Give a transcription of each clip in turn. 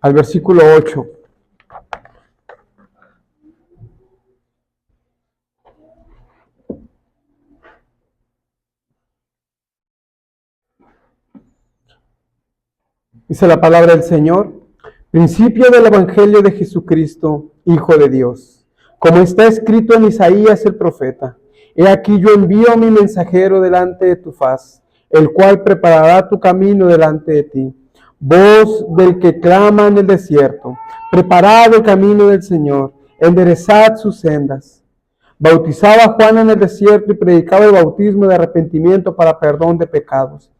al versículo 8. Dice la palabra del Señor: principio del Evangelio de Jesucristo, Hijo de Dios. Como está escrito en Isaías el profeta: he aquí yo envío a mi mensajero delante de tu faz, el cual preparará tu camino delante de ti. Voz del que clama en el desierto: preparad el camino del Señor, enderezad sus sendas. Bautizaba Juan en el desierto y predicaba el bautismo de arrepentimiento para perdón de pecados.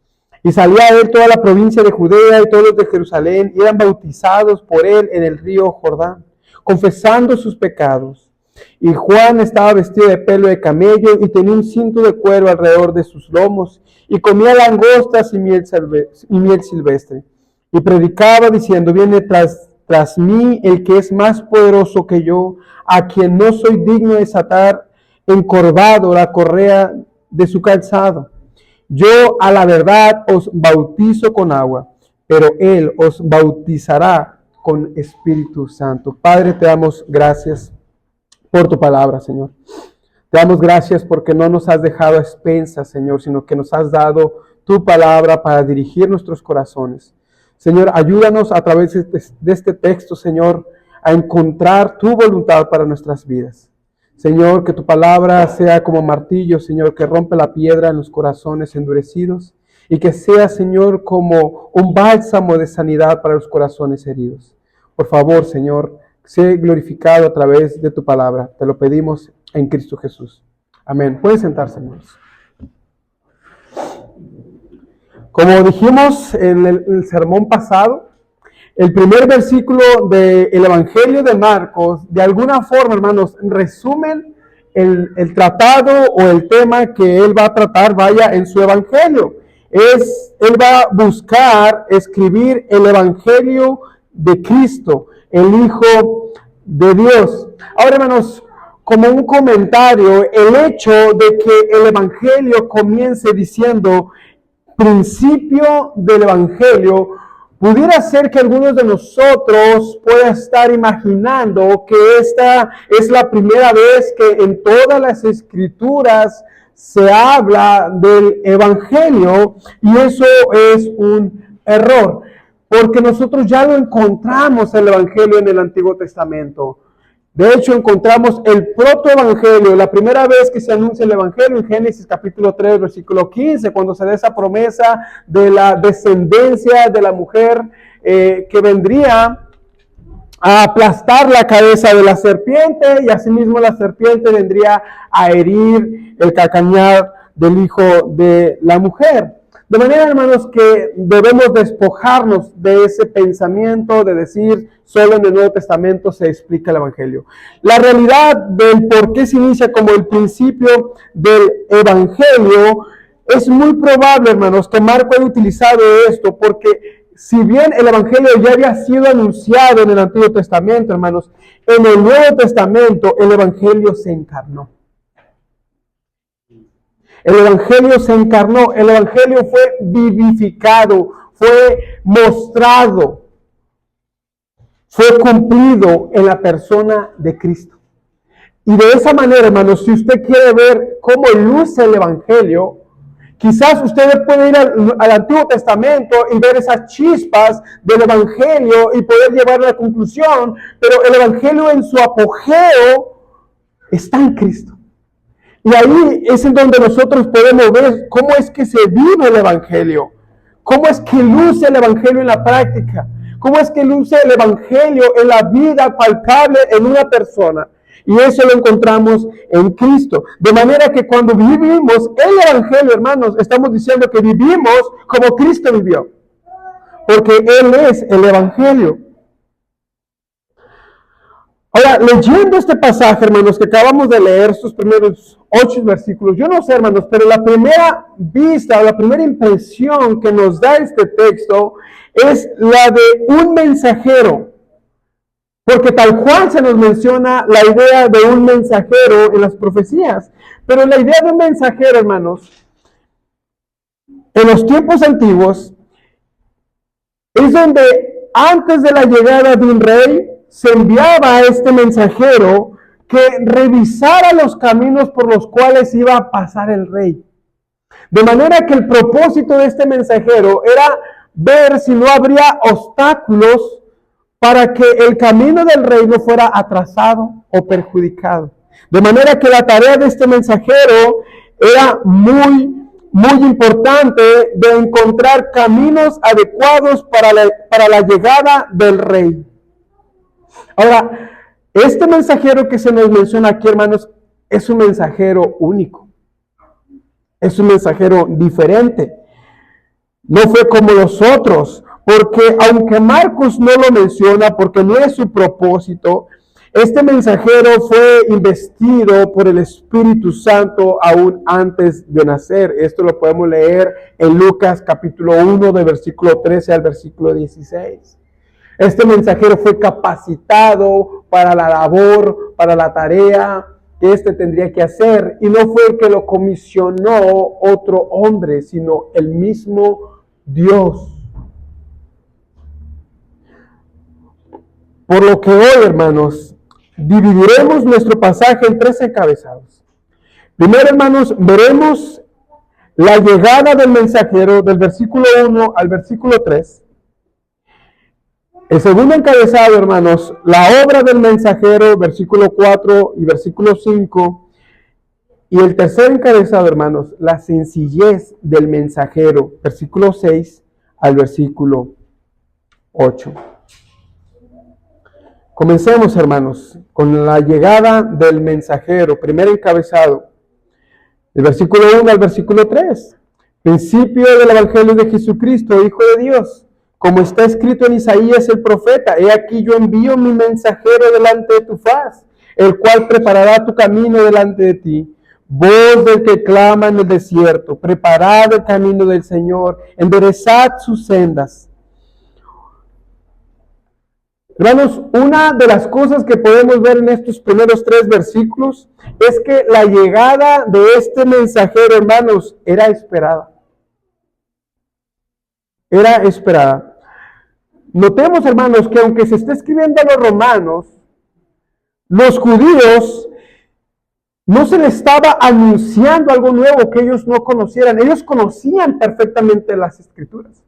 Y salía a él toda la provincia de Judea y todos los de Jerusalén, y eran bautizados por él en el río Jordán, confesando sus pecados. Y Juan estaba vestido de pelo de camello y tenía un cinto de cuero alrededor de sus lomos, y comía langostas y miel silvestre. Y predicaba diciendo: viene tras mí el que es más poderoso que yo, a quien no soy digno de desatar encorvado la correa de su calzado. Yo a la verdad os bautizo con agua, pero Él os bautizará con Espíritu Santo. Padre, te damos gracias por tu palabra, Señor. Te damos gracias porque no nos has dejado a expensas, Señor, sino que nos has dado tu palabra para dirigir nuestros corazones. Señor, ayúdanos a través de este texto, Señor, a encontrar tu voluntad para nuestras vidas. Señor, que tu palabra sea como martillo, Señor, que rompe la piedra en los corazones endurecidos, y que sea, Señor, como un bálsamo de sanidad para los corazones heridos. Por favor, Señor, sé glorificado a través de tu palabra. Te lo pedimos en Cristo Jesús. Amén. Pueden sentarse, hermanos. Como dijimos en el sermón pasado, el primer versículo del Evangelio de Marcos, de alguna forma, hermanos, resumen el tratado o el tema que él va a tratar, vaya, en su Evangelio. Él va a buscar escribir el Evangelio de Cristo, el Hijo de Dios. Ahora, hermanos, como un comentario, el hecho de que el Evangelio comience diciendo principio del Evangelio, pudiera ser que algunos de nosotros puedan estar imaginando que esta es la primera vez que en todas las Escrituras se habla del Evangelio, y eso es un error, porque nosotros ya lo encontramos el Evangelio en el Antiguo Testamento. De hecho, encontramos el protoevangelio, la primera vez que se anuncia el evangelio en Génesis capítulo 3, versículo 15, cuando se da esa promesa de la descendencia de la mujer que vendría a aplastar la cabeza de la serpiente, y asimismo la serpiente vendría a herir el calcañar del hijo de la mujer. De manera, hermanos, que debemos despojarnos de ese pensamiento de decir solo en el Nuevo Testamento se explica el Evangelio. La realidad del por qué se inicia como el principio del Evangelio es muy probable, hermanos, que Marco haya utilizado esto, porque si bien el Evangelio ya había sido anunciado en el Antiguo Testamento, hermanos, en el Nuevo Testamento el Evangelio se encarnó. El Evangelio se encarnó, el Evangelio fue vivificado, fue mostrado, fue cumplido en la persona de Cristo. Y de esa manera, hermanos, si usted quiere ver cómo luce el Evangelio, quizás usted puede ir al Antiguo Testamento y ver esas chispas del Evangelio y poder llevar a la conclusión, pero el Evangelio en su apogeo está en Cristo. Y ahí es en donde nosotros podemos ver cómo es que se vive el Evangelio, cómo es que luce el Evangelio en la práctica, cómo es que luce el Evangelio en la vida palpable en una persona. Y eso lo encontramos en Cristo. De manera que cuando vivimos el Evangelio, hermanos, estamos diciendo que vivimos como Cristo vivió, porque Él es el Evangelio. Ahora, leyendo este pasaje, hermanos, que acabamos de leer, estos primeros 8 versículos, yo no sé, hermanos, pero la primera vista o la primera impresión que nos da este texto es la de un mensajero, porque tal cual se nos menciona la idea de un mensajero en las profecías. Pero la idea de un mensajero, hermanos, en los tiempos antiguos, es donde antes de la llegada de un rey, se enviaba a este mensajero que revisara los caminos por los cuales iba a pasar el rey. De manera que el propósito de este mensajero era ver si no habría obstáculos para que el camino del rey no fuera atrasado o perjudicado. De manera que la tarea de este mensajero era muy importante de encontrar caminos adecuados para la llegada del rey. Ahora, este mensajero que se nos menciona aquí, hermanos, es un mensajero único. Es un mensajero diferente. No fue como los otros, porque aunque Marcos no lo menciona, porque no es su propósito, este mensajero fue investido por el Espíritu Santo aún antes de nacer. Esto lo podemos leer en Lucas capítulo 1, de versículo 13 al versículo 16. Este mensajero fue capacitado para la labor, para la tarea que éste tendría que hacer. Y no fue el que lo comisionó otro hombre, sino el mismo Dios. Por lo que hoy, hermanos, dividiremos nuestro pasaje en 3 encabezados. Primero, hermanos, veremos la llegada del mensajero del versículo 1 al versículo 3. El segundo encabezado, hermanos, la obra del mensajero, versículo 4 y versículo 5. Y el tercer encabezado, hermanos, la sencillez del mensajero, versículo 6 al versículo 8. Comencemos, hermanos, con la llegada del mensajero, primer encabezado, del versículo 1 al versículo 3. Principio del Evangelio de Jesucristo, Hijo de Dios, como está escrito en Isaías el profeta: he aquí yo envío mi mensajero delante de tu faz, el cual preparará tu camino delante de ti. Voz del que clama en el desierto: preparad el camino del Señor, enderezad sus sendas. Hermanos, una de las cosas que podemos ver en estos primeros 3 versículos es que la llegada de este mensajero, hermanos, era esperada. Era esperada. Notemos, hermanos, que aunque se está escribiendo a los romanos, los judíos no se les estaba anunciando algo nuevo que ellos no conocieran. Ellos conocían perfectamente las Escrituras.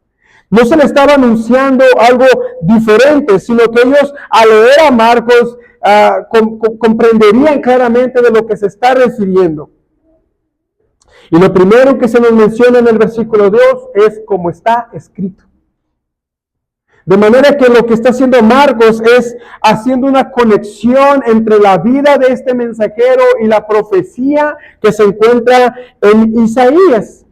No se les estaba anunciando algo diferente, sino que ellos, al leer a Marcos, comprenderían claramente de lo que se está refiriendo. Y lo primero que se nos menciona en el versículo 2 es como está escrito. De manera que lo que está haciendo Marcos es haciendo una conexión entre la vida de este mensajero y la profecía que se encuentra en Isaías.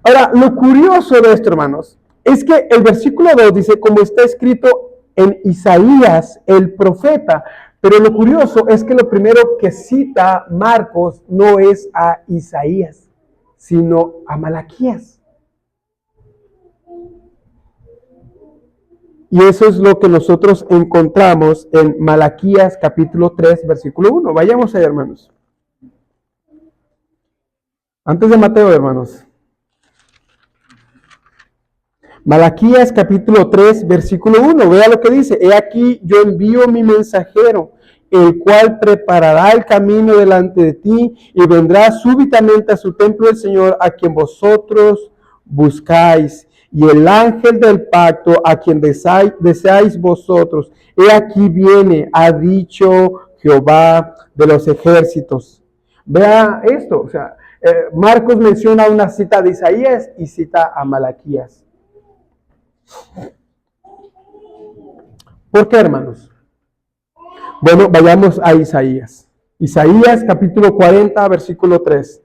Ahora, lo curioso de esto, hermanos, es que el versículo 2 dice, como está escrito en Isaías, el profeta. Pero lo curioso es que lo primero que cita Marcos no es a Isaías, sino a Malaquías. Y eso es lo que nosotros encontramos en Malaquías capítulo 3, versículo 1. Vayamos ahí, hermanos. Antes de Mateo, hermanos. Malaquías capítulo 3, versículo 1. Vea lo que dice. He aquí yo envío mi mensajero, el cual preparará el camino delante de ti, y vendrá súbitamente a su templo el Señor, a quien vosotros buscáis, y el ángel del pacto, a quien deseáis vosotros. He aquí viene, ha dicho Jehová de los ejércitos. Vea esto, o sea, Marcos menciona una cita de Isaías y cita a Malaquías. ¿Por qué, hermanos? Bueno, vayamos a Isaías. Isaías capítulo 40, versículo 3.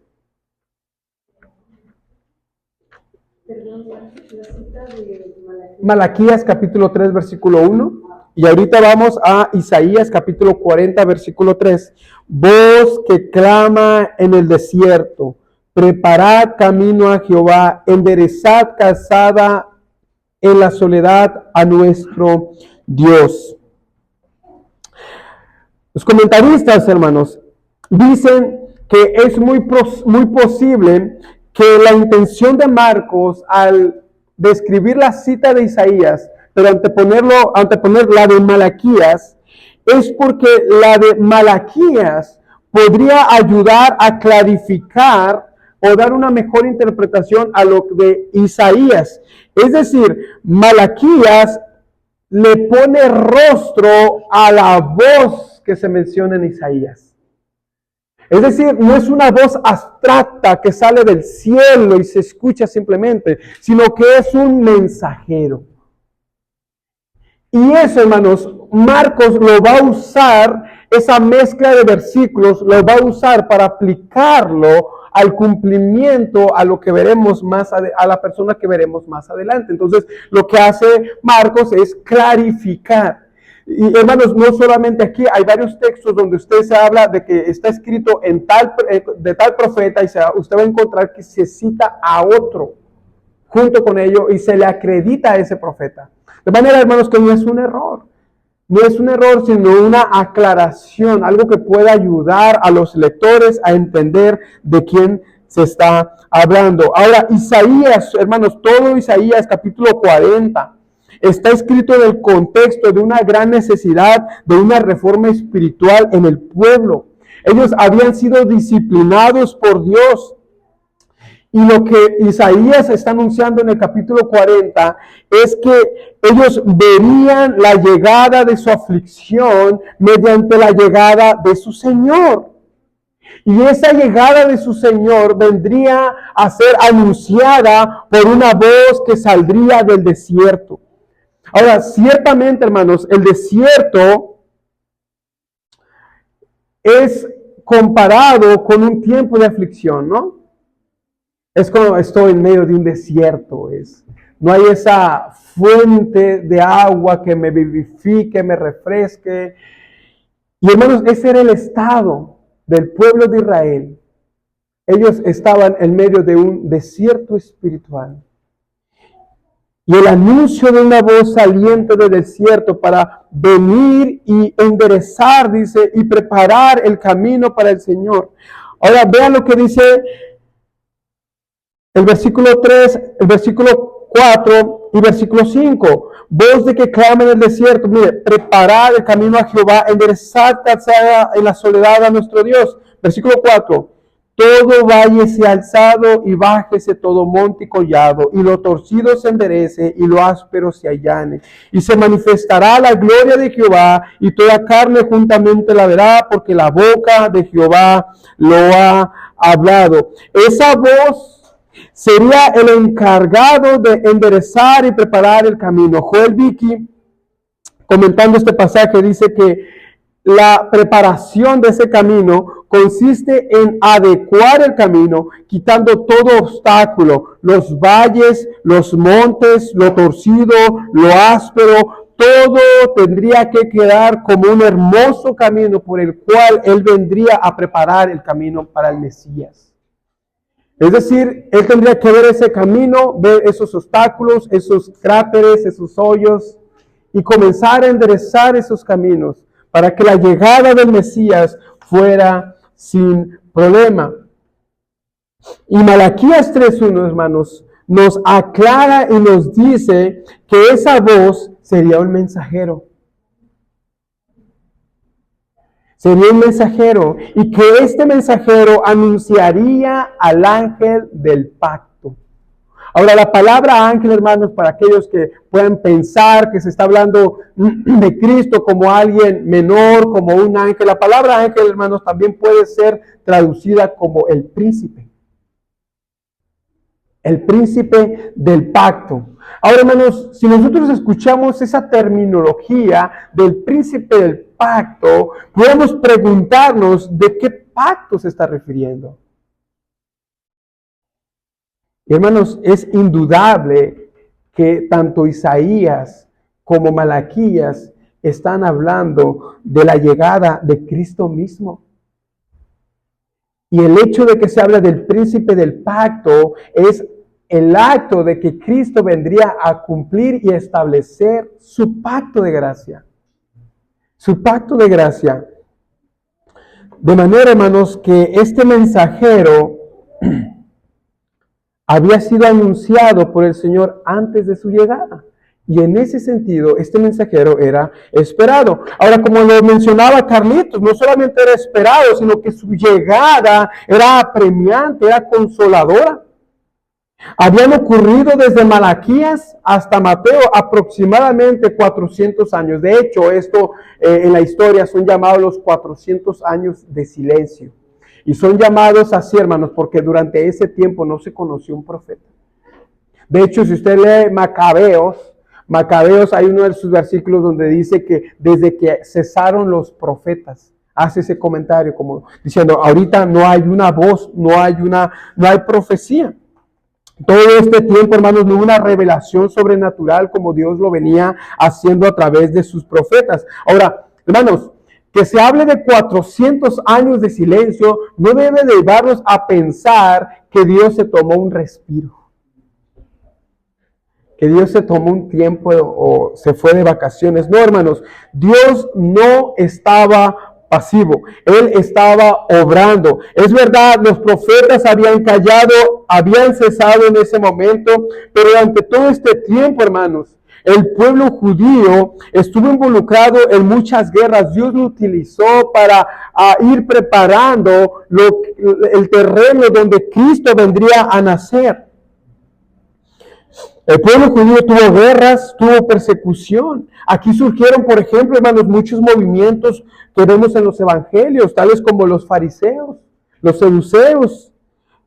Malaquías capítulo 3, versículo 1. Y ahorita vamos a Isaías capítulo 40, versículo 3. Voz que clama en el desierto: preparad camino a Jehová, enderezad calzada en la soledad a nuestro Dios. Los comentaristas, hermanos, dicen que es muy posible que la intención de Marcos al de escribir la cita de Isaías, pero anteponer la de Malaquías, es porque la de Malaquías podría ayudar a clarificar o dar una mejor interpretación a lo de Isaías. Es decir, Malaquías le pone rostro a la voz que se menciona en Isaías. Es decir, no es una voz abstracta que sale del cielo y se escucha simplemente, sino que es un mensajero. Y eso, hermanos, Marcos lo va a usar, esa mezcla de versículos, lo va a usar para aplicarlo al cumplimiento, a lo que veremos a la persona que veremos más adelante. Entonces, lo que hace Marcos es clarificar. Y hermanos, no solamente aquí, hay varios textos donde usted se habla de que está escrito de tal profeta, y usted va a encontrar que se cita a otro junto con ello y se le acredita a ese profeta. De manera, hermanos, que no es un error. No es un error, sino una aclaración, algo que pueda ayudar a los lectores a entender de quién se está hablando. Ahora, Isaías, hermanos, todo Isaías, capítulo 40, está escrito en el contexto de una gran necesidad de una reforma espiritual en el pueblo. Ellos habían sido disciplinados por Dios. Y lo que Isaías está anunciando en el capítulo 40 es que ellos verían la llegada de su aflicción mediante la llegada de su Señor. Y esa llegada de su Señor vendría a ser anunciada por una voz que saldría del desierto. Ahora, ciertamente, hermanos, el desierto es comparado con un tiempo de aflicción, ¿no? Es como estoy en medio de un desierto, no hay esa fuente de agua que me vivifique, me refresque. Y hermanos, ese era el estado del pueblo de Israel. Ellos estaban en medio de un desierto espiritual. Y el anuncio de una voz saliente del desierto para venir y enderezar, dice, y preparar el camino para el Señor. Ahora vean lo que dice el versículo 3, el versículo 4 y versículo 5. Voz de que clama en el desierto, mire, preparad el camino a Jehová, enderezad calzada en la soledad a nuestro Dios. Versículo 4. Todo valle sea alzado y bájese todo monte y collado, y lo torcido se enderece y lo áspero se allane. Y se manifestará la gloria de Jehová, y toda carne juntamente la verá, porque la boca de Jehová lo ha hablado. Esa voz sería el encargado de enderezar y preparar el camino. Joel Vicky, comentando este pasaje, dice que la preparación de ese camino consiste en adecuar el camino, quitando todo obstáculo, los valles, los montes, lo torcido, lo áspero. Todo tendría que quedar como un hermoso camino por el cual Él vendría a preparar el camino para el Mesías. Es decir, Él tendría que ver ese camino, ver esos obstáculos, esos cráteres, esos hoyos, y comenzar a enderezar esos caminos para que la llegada del Mesías fuera sin problema. Y Malaquías 3:1, hermanos, nos aclara y nos dice que esa voz sería un mensajero. Sería un mensajero, y que este mensajero anunciaría al ángel del pacto. Ahora, la palabra ángel, hermanos, para aquellos que puedan pensar que se está hablando de Cristo como alguien menor, como un ángel, la palabra ángel, hermanos, también puede ser traducida como el príncipe. El príncipe del pacto. Ahora, hermanos, si nosotros escuchamos esa terminología del príncipe del pacto, podemos preguntarnos de qué pacto se está refiriendo. Y hermanos, es indudable que tanto Isaías como Malaquías están hablando de la llegada de Cristo mismo. Y el hecho de que se habla del príncipe del pacto es el acto de que Cristo vendría a cumplir y establecer su pacto de gracia. Su pacto de gracia. De manera, hermanos, que este mensajero había sido anunciado por el Señor antes de su llegada. Y en ese sentido, este mensajero era esperado. Ahora, como lo mencionaba Carlitos, no solamente era esperado, sino que su llegada era apremiante, era consoladora. Habían ocurrido desde Malaquías hasta Mateo aproximadamente 400 años. De hecho, esto en la historia son llamados los 400 años de silencio. Y son llamados así, hermanos, porque durante ese tiempo no se conoció un profeta. De hecho, si usted lee Macabeos, hay uno de sus versículos donde dice que desde que cesaron los profetas, hace ese comentario como diciendo, ahorita no hay una voz, no hay profecía. Todo este tiempo, hermanos, no hubo una revelación sobrenatural como Dios lo venía haciendo a través de sus profetas. Ahora, hermanos, que se hable de 400 años de silencio no debe llevarnos a pensar que Dios se tomó un respiro, que Dios se tomó un tiempo o se fue de vacaciones. No, hermanos, Dios no estaba pasivo, Él estaba obrando. Es verdad, los profetas habían callado, habían cesado en ese momento, pero durante todo este tiempo, hermanos, el pueblo judío estuvo involucrado en muchas guerras. Dios lo utilizó para ir preparando el terreno donde Cristo vendría a nacer. El pueblo judío tuvo guerras, tuvo persecución. Aquí surgieron, por ejemplo, hermanos, muchos movimientos que vemos en los evangelios, tales como los fariseos, los saduceos,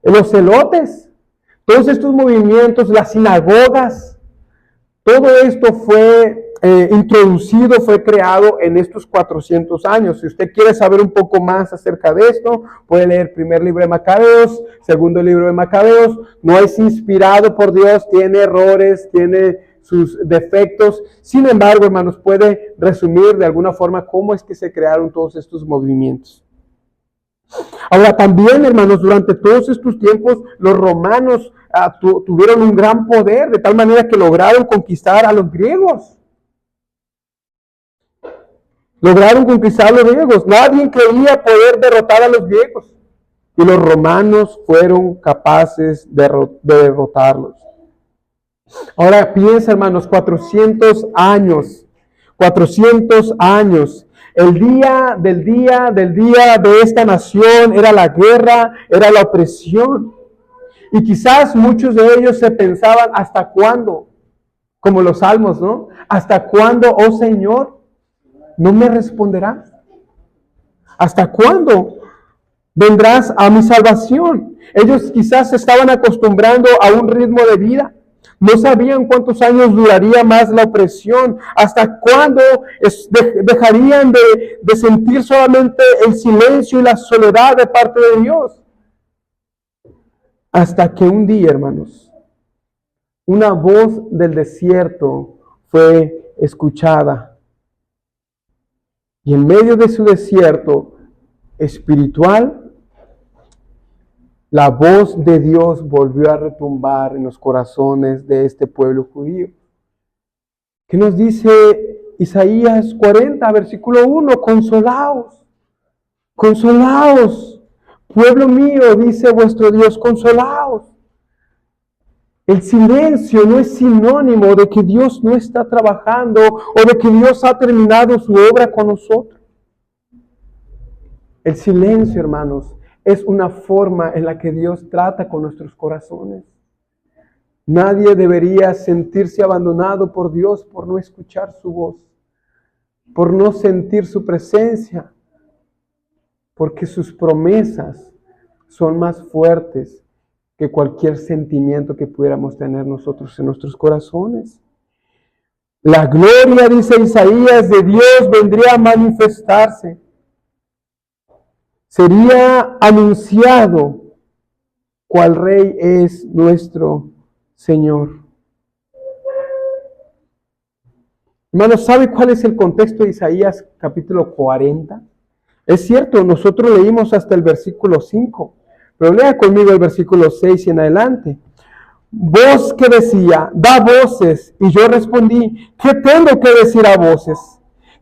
los celotes. Todos estos movimientos, las sinagogas, todo esto fue introducido, fue creado en estos 400 años. Si usted quiere saber un poco más acerca de esto, puede leer el primer libro de Macabeos, segundo libro de Macabeos. No es inspirado por Dios, tiene errores, tiene sus defectos. Sin embargo, hermanos, puede resumir de alguna forma cómo es que se crearon todos estos movimientos. Ahora también, hermanos, durante todos estos tiempos, los romanos tuvieron un gran poder, de tal manera que lograron conquistar a los griegos. Nadie creía poder derrotar a los griegos. Y los romanos fueron capaces de derrotarlos. Ahora piensa, hermanos, 400 años. El día de esta nación era la guerra, era la opresión. Y quizás muchos de ellos se pensaban, ¿hasta cuándo? Como los salmos, ¿no? ¿Hasta cuándo, oh Señor, no me responderás? ¿Hasta cuándo vendrás a mi salvación? Ellos quizás se estaban acostumbrando a un ritmo de vida. No sabían cuántos años duraría más la opresión. ¿Hasta cuándo dejarían de sentir solamente el silencio y la soledad de parte de Dios? Hasta que un día, hermanos, una voz del desierto fue escuchada. Y en medio de su desierto espiritual, la voz de Dios volvió a retumbar en los corazones de este pueblo judío. ¿Qué nos dice Isaías 40, versículo 1? Consolaos. Pueblo mío, dice vuestro Dios, consolaos. El silencio no es sinónimo de que Dios no está trabajando o de que Dios ha terminado su obra con nosotros. El silencio, hermanos, es una forma en la que Dios trata con nuestros corazones. Nadie debería sentirse abandonado por Dios por no escuchar su voz, por no sentir su presencia, porque sus promesas son más fuertes que cualquier sentimiento que pudiéramos tener nosotros en nuestros corazones. La gloria, dice Isaías, de Dios vendría a manifestarse. Sería anunciado cuál rey es nuestro Señor. Hermanos, ¿sabe cuál es el contexto de Isaías capítulo 40? Es cierto, nosotros leímos hasta el versículo 5, pero lea conmigo el versículo 6 y en adelante. Voz que decía, da voces, y yo respondí, ¿qué tengo que decir a voces?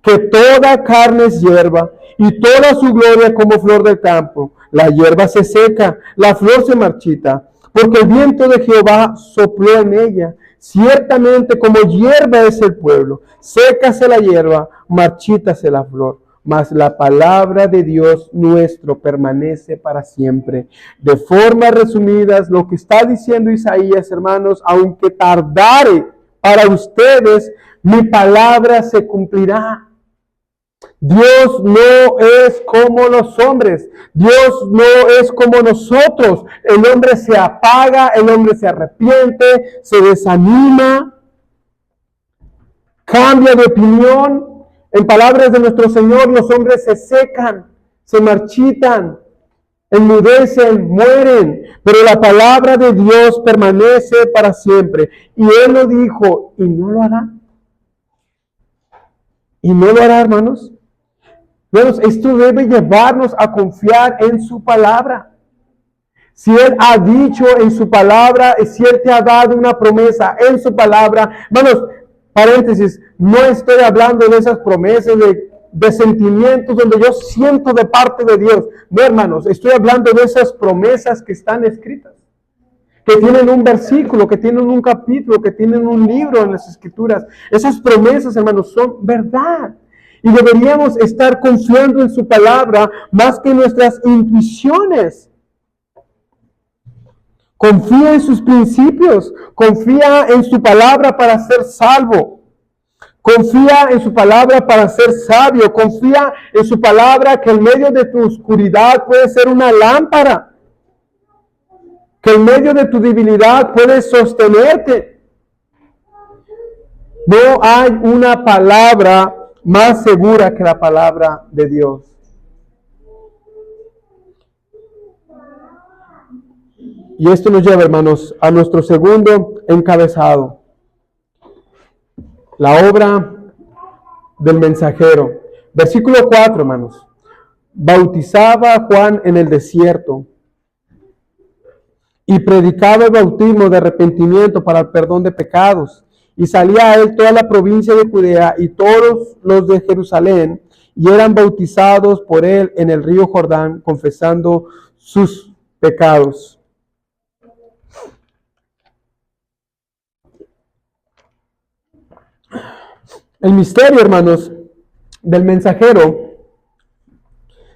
Que toda carne es hierba, y toda su gloria como flor del campo. La hierba se seca, la flor se marchita, porque el viento de Jehová sopló en ella. Ciertamente como hierba es el pueblo, sécase la hierba, marchítase la flor. Mas la palabra de Dios nuestro permanece para siempre. De formas resumidas, lo que está diciendo Isaías, hermanos, aunque tardare para ustedes, mi palabra se cumplirá. Dios no es como los hombres. Dios no es como nosotros. El hombre se apaga, el hombre se arrepiente, se desanima, cambia de opinión. En palabras de nuestro Señor, los hombres se secan, se marchitan, enmudecen, mueren. Pero la palabra de Dios permanece para siempre. Y Él lo dijo, y no lo hará. Y no lo hará, hermanos. Hermanos, esto debe llevarnos a confiar en su palabra. Si Él ha dicho en su palabra, si Él te ha dado una promesa en su palabra, hermanos, paréntesis, no estoy hablando de esas promesas de sentimientos donde yo siento de parte de Dios. No, hermanos, estoy hablando de esas promesas que están escritas, que tienen un versículo, que tienen un capítulo, que tienen un libro en las Escrituras. Esas promesas, hermanos, son verdad. Y deberíamos estar confiando en su palabra más que en nuestras intuiciones. Confía en sus principios. Confía en su palabra para ser salvo. Confía en su palabra para ser sabio. Confía en su palabra que en medio de tu oscuridad puede ser una lámpara. Que en medio de tu debilidad puedes sostenerte. No hay una palabra más segura que la palabra de Dios. Y esto nos lleva, hermanos, a nuestro segundo encabezado. La obra del mensajero. Versículo 4, hermanos. Bautizaba Juan en el desierto y predicaba el bautismo de arrepentimiento para el perdón de pecados. Y salía a él toda la provincia de Judea y todos los de Jerusalén, y eran bautizados por él en el río Jordán, confesando sus pecados. El misterio, hermanos, del mensajero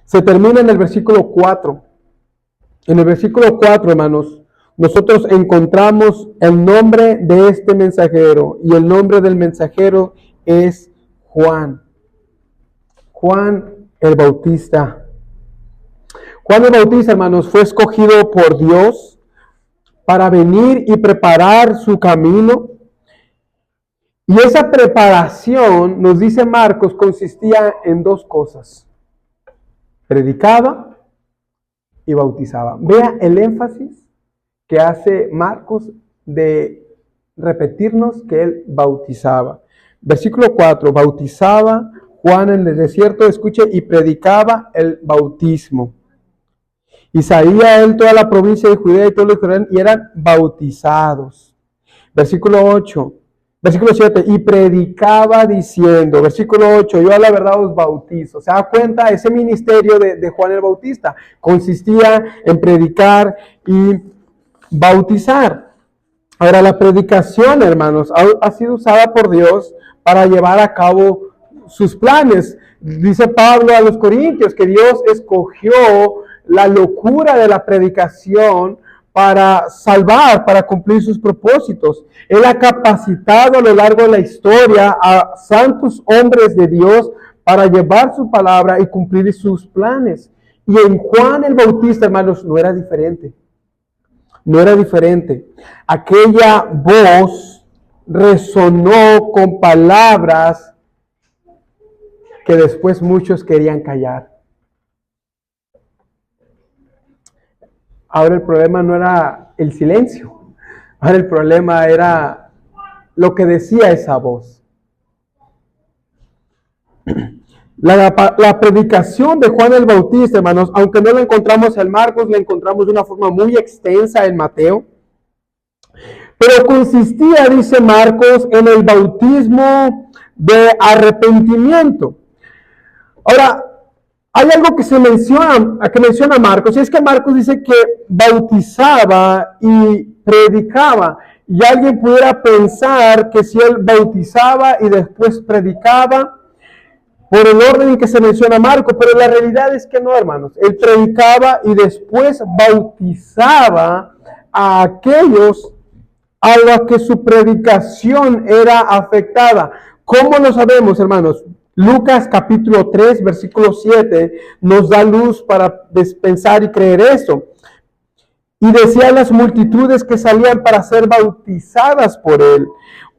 se termina en el versículo 4. En el versículo 4, hermanos, nosotros encontramos el nombre de este mensajero, y el nombre del mensajero es Juan. Juan el Bautista. Juan el Bautista, hermanos, fue escogido por Dios para venir y preparar su camino. Y esa preparación, nos dice Marcos, consistía en dos cosas. Predicaba y bautizaba. Vea el énfasis que hace Marcos de repetirnos que él bautizaba. Versículo 4, bautizaba Juan en el desierto, escuche, y predicaba el bautismo. Y salía él toda la provincia de Judea y todos los Judíos y eran bautizados. Versículo 8. Versículo 7, y predicaba diciendo, versículo 8, yo a la verdad os bautizo. ¿Se da cuenta? Ese ministerio de Juan el Bautista consistía en predicar y bautizar. Ahora, la predicación, hermanos, ha sido usada por Dios para llevar a cabo sus planes. Dice Pablo a los Corintios que Dios escogió la locura de la predicación para salvar, para cumplir sus propósitos. Él ha capacitado a lo largo de la historia a santos hombres de Dios para llevar su palabra y cumplir sus planes. Y en Juan el Bautista, hermanos, no era diferente. No era diferente. Aquella voz resonó con palabras que después muchos querían callar. Ahora el problema no era el silencio. Ahora el problema era lo que decía esa voz. La predicación de Juan el Bautista, hermanos, aunque no la encontramos en Marcos, la encontramos de una forma muy extensa en Mateo. Pero consistía, dice Marcos, en el bautismo de arrepentimiento. Ahora, Hay algo que menciona Marcos, y es que Marcos dice que bautizaba y predicaba. Y alguien pudiera pensar que si él bautizaba y después predicaba, por el orden en que se menciona Marcos, pero la realidad es que no, hermanos. Él predicaba y después bautizaba a aquellos a los que su predicación era afectada. ¿Cómo lo sabemos, hermanos? Lucas capítulo 3, versículo 7 nos da luz para pensar y creer esto. Y decían las multitudes que salían para ser bautizadas por él: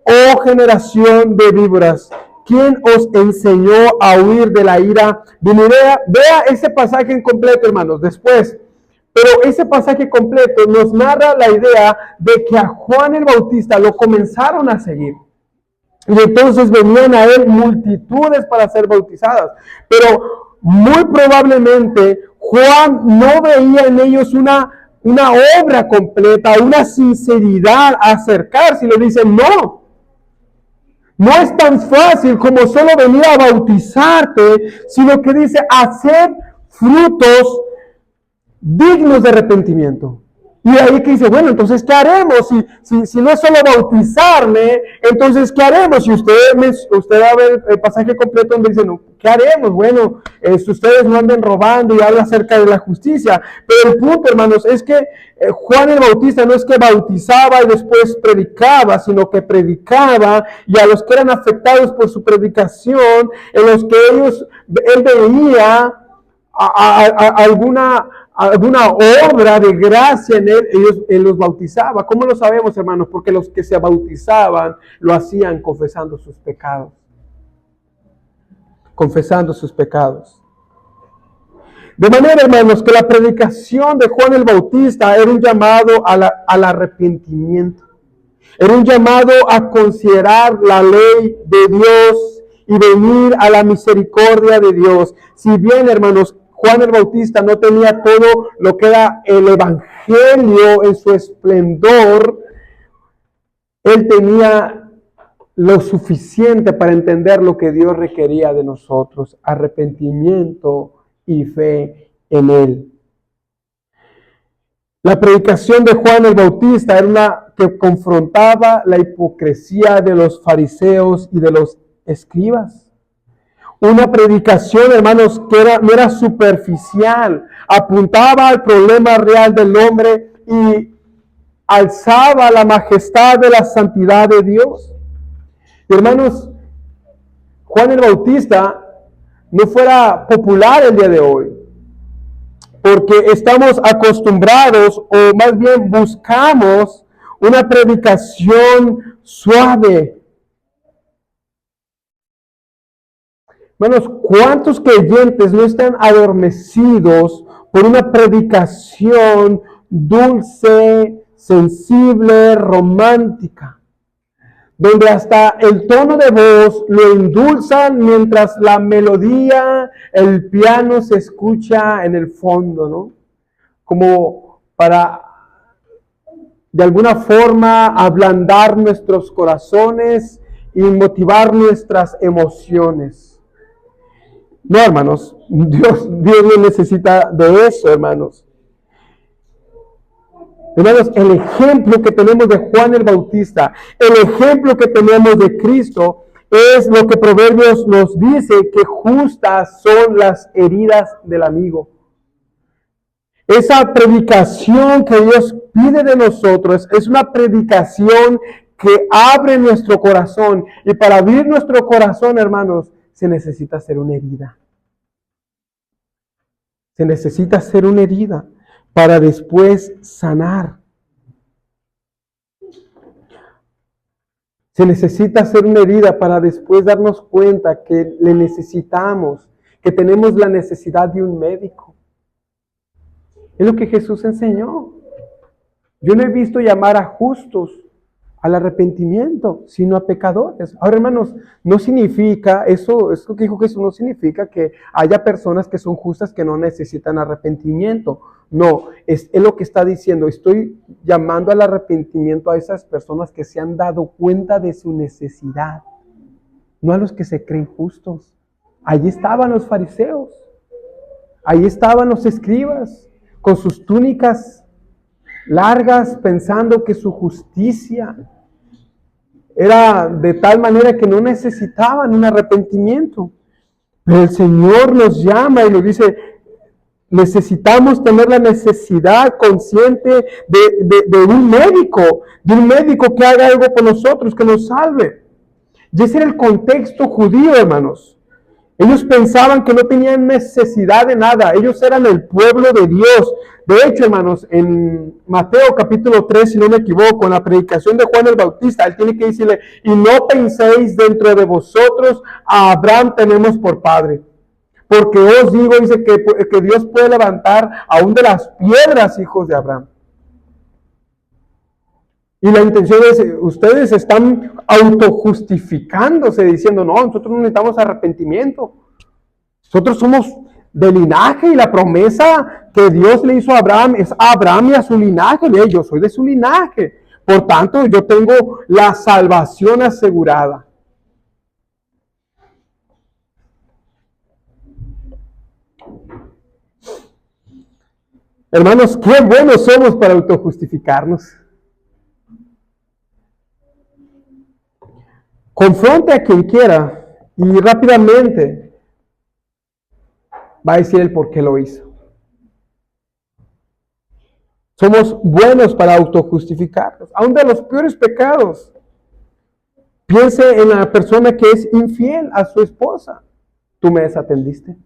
oh generación de víboras, ¿quién os enseñó a huir de la ira venidera? Vea ese pasaje en completo, hermanos, después. Pero ese pasaje completo nos narra la idea de que a Juan el Bautista lo comenzaron a seguir. Y entonces venían a él multitudes para ser bautizadas. Pero muy probablemente Juan no veía en ellos una obra completa, una sinceridad a acercarse. Y le dicen, no, no es tan fácil como solo venir a bautizarte, sino que dice, hacer frutos dignos de arrepentimiento. Y ahí que dice, bueno, entonces, ¿qué haremos? Si no es solo bautizarme, entonces, ¿qué haremos? Si usted va a ver el pasaje completo donde dice, no, ¿qué haremos? Bueno, si ustedes no anden robando y habla acerca de la justicia. Pero el punto, hermanos, es que Juan el Bautista no es que bautizaba y después predicaba, sino que predicaba, y a los que eran afectados por su predicación, en los que él veía alguna obra de gracia en él los bautizaba. ¿Cómo lo sabemos, hermanos? Porque los que se bautizaban lo hacían confesando sus pecados. Confesando sus pecados. De manera, hermanos, que la predicación de Juan el Bautista era un llamado al arrepentimiento. Era un llamado a considerar la ley de Dios y venir a la misericordia de Dios. Si bien, hermanos, Juan el Bautista no tenía todo lo que era el evangelio en su esplendor, él tenía lo suficiente para entender lo que Dios requería de nosotros: arrepentimiento y fe en él. La predicación de Juan el Bautista era una que confrontaba la hipocresía de los fariseos y de los escribas. Una predicación, hermanos, que no era superficial, apuntaba al problema real del hombre y alzaba la majestad de la santidad de Dios. Y, hermanos, Juan el Bautista no fuera popular el día de hoy, porque estamos acostumbrados, o más bien buscamos, una predicación suave. Hermanos, ¿cuántos creyentes no están adormecidos por una predicación dulce, sensible, romántica, donde hasta el tono de voz lo endulzan mientras la melodía, el piano se escucha en el fondo, ¿no? Como para de alguna forma ablandar nuestros corazones y motivar nuestras emociones. No, hermanos, Dios no necesita de eso, hermanos. Hermanos, el ejemplo que tenemos de Juan el Bautista, el ejemplo que tenemos de Cristo, es lo que Proverbios nos dice, que justas son las heridas del amigo. Esa predicación que Dios pide de nosotros es una predicación que abre nuestro corazón. Y para abrir nuestro corazón, hermanos, se necesita hacer una herida. Se necesita hacer una herida para después sanar. Se necesita hacer una herida para después darnos cuenta que le necesitamos, que tenemos la necesidad de un médico. Es lo que Jesús enseñó. Yo no he visto llamar a justos al arrepentimiento, sino a pecadores. Ahora, hermanos, no significa, eso que dijo Jesús no significa que haya personas que son justas que no necesitan arrepentimiento. No, es lo que está diciendo. Estoy llamando al arrepentimiento a esas personas que se han dado cuenta de su necesidad, no a los que se creen justos. Allí estaban los fariseos. Ahí estaban los escribas con sus túnicas largas, pensando que su justicia era de tal manera que no necesitaban un arrepentimiento. Pero el Señor nos llama y nos dice, necesitamos tener la necesidad consciente de un médico que haga algo por nosotros, que nos salve. Y ese era el contexto judío, hermanos. Ellos pensaban que no tenían necesidad de nada. Ellos eran el pueblo de Dios. De hecho, hermanos, en Mateo capítulo 3, si no me equivoco, en la predicación de Juan el Bautista, él tiene que decirle, y no penséis dentro de vosotros, a Abraham tenemos por padre. Porque os digo, dice que Dios puede levantar aún de las piedras hijos de Abraham. Y la intención es, ustedes están autojustificándose diciendo, no, nosotros no necesitamos arrepentimiento. Nosotros somos de linaje y la promesa que Dios le hizo a Abraham es a Abraham y a su linaje. Yo soy de su linaje. Por tanto, yo tengo la salvación asegurada. Hermanos, qué buenos somos para autojustificarnos. Confronte a quien quiera y rápidamente va a decir el por qué lo hizo. Somos buenos para autojustificarnos, aún de los peores pecados. Piense en la persona que es infiel a su esposa. ¿Tú me desatendiste?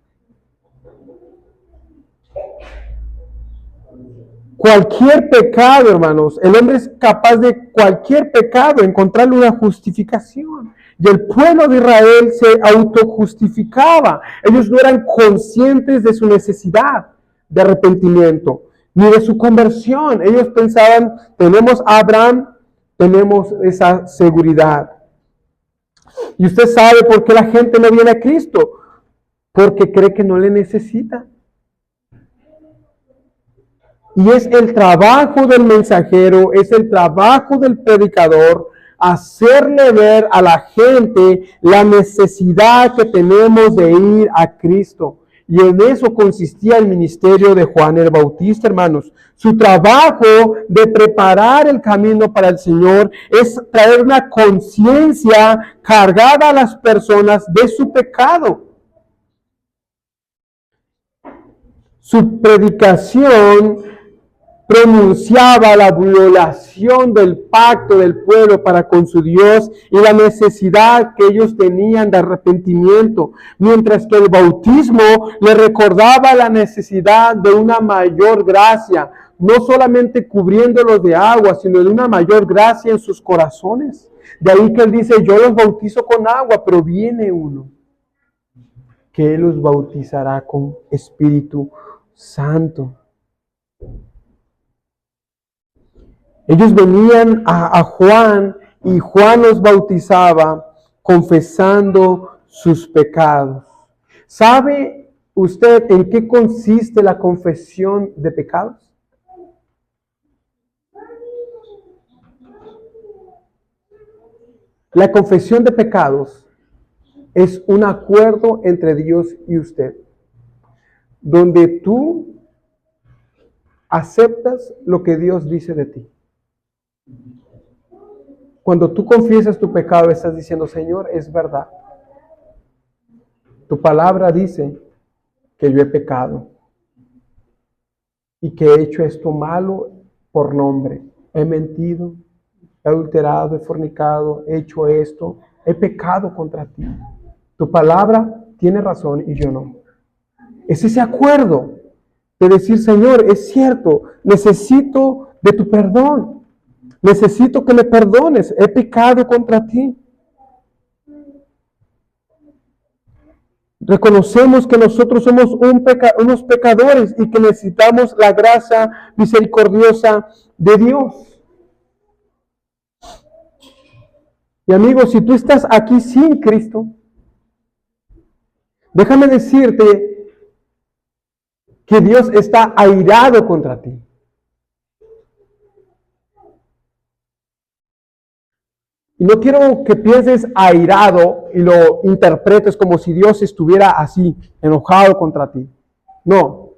Cualquier pecado, hermanos, el hombre es capaz de cualquier pecado encontrarle una justificación. Y el pueblo de Israel se autojustificaba. Ellos no eran conscientes de su necesidad de arrepentimiento, ni de su conversión. Ellos pensaban, tenemos a Abraham, tenemos esa seguridad. Y usted sabe por qué la gente no viene a Cristo. Porque cree que no le necesita. Y es el trabajo del mensajero, es el trabajo del predicador, hacerle ver a la gente la necesidad que tenemos de ir a Cristo. Y en eso consistía el ministerio de Juan el Bautista, hermanos. Su trabajo de preparar el camino para el Señor es traer una conciencia cargada a las personas de su pecado. Su predicación pronunciaba la violación del pacto del pueblo para con su Dios y la necesidad que ellos tenían de arrepentimiento, mientras que el bautismo le recordaba la necesidad de una mayor gracia, no solamente cubriéndolos de agua, sino de una mayor gracia en sus corazones. De ahí que él dice, yo los bautizo con agua, pero viene uno que él los bautizará con Espíritu Santo. Ellos venían a Juan y Juan los bautizaba confesando sus pecados. ¿Sabe usted en qué consiste la confesión de pecados? La confesión de pecados es un acuerdo entre Dios y usted, donde tú aceptas lo que Dios dice de ti. Cuando tú confiesas tu pecado, estás diciendo, Señor, es verdad. Tu palabra dice que yo he pecado y que he hecho esto malo por nombre. He mentido, he adulterado, he fornicado, he hecho esto, he pecado contra ti. Tu palabra tiene razón y yo no. Es ese acuerdo de decir, Señor, es cierto, necesito de tu perdón. Necesito que me perdones, he pecado contra ti. Reconocemos que nosotros somos unos pecadores y que necesitamos la gracia misericordiosa de Dios. Y amigos, si tú estás aquí sin Cristo, déjame decirte que Dios está airado contra ti. Y no quiero que pienses airado y lo interpretes como si Dios estuviera así, enojado contra ti. No,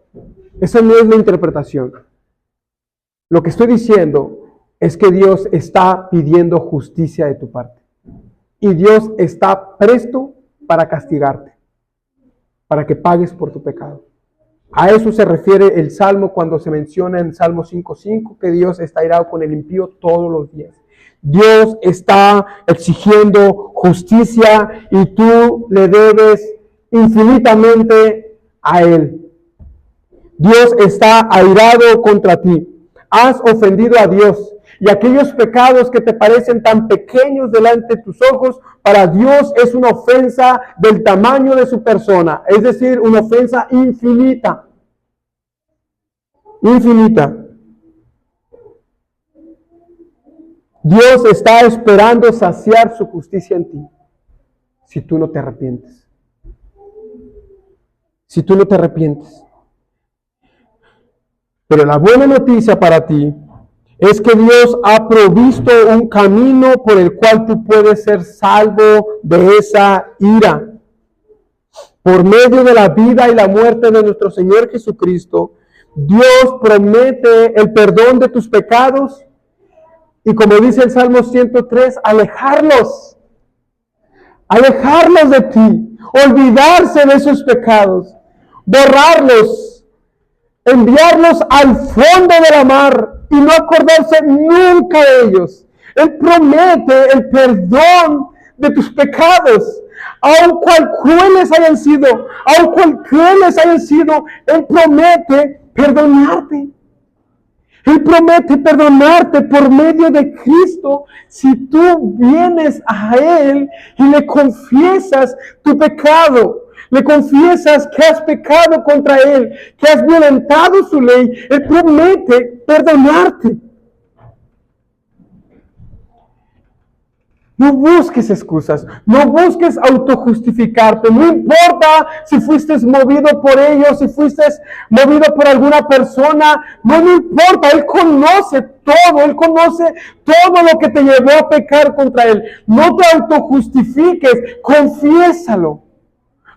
esa no es la interpretación. Lo que estoy diciendo es que Dios está pidiendo justicia de tu parte. Y Dios está presto para castigarte, para que pagues por tu pecado. A eso se refiere el Salmo cuando se menciona en Salmo 5:5 que Dios está airado con el impío todos los días. Dios está exigiendo justicia y tú le debes infinitamente a Él. Dios está airado contra ti. Has ofendido a Dios. Y aquellos pecados que te parecen tan pequeños delante de tus ojos, para Dios es una ofensa del tamaño de su persona. Es decir, una ofensa infinita. Infinita. Dios está esperando saciar su justicia en ti. Si tú no te arrepientes. Si tú no te arrepientes. Pero la buena noticia para ti es que Dios ha provisto un camino por el cual tú puedes ser salvo de esa ira. Por medio de la vida y la muerte de nuestro Señor Jesucristo, Dios promete el perdón de tus pecados y, como dice el Salmo 103, alejarlos de ti, olvidarse de esos pecados, borrarlos, enviarlos al fondo de la mar y no acordarse nunca de ellos. Él promete el perdón de tus pecados, aun cual crueles hayan sido, Él promete perdonarte. Él promete perdonarte por medio de Cristo si tú vienes a Él y le confiesas tu pecado. Le confiesas que has pecado contra Él, que has violentado su ley. Él promete perdonarte. No busques excusas, no busques autojustificarte, no importa si fuiste movido por ellos, si fuiste movido por alguna persona, no importa, Él conoce todo lo que te llevó a pecar contra Él. No te autojustifiques, confiésalo.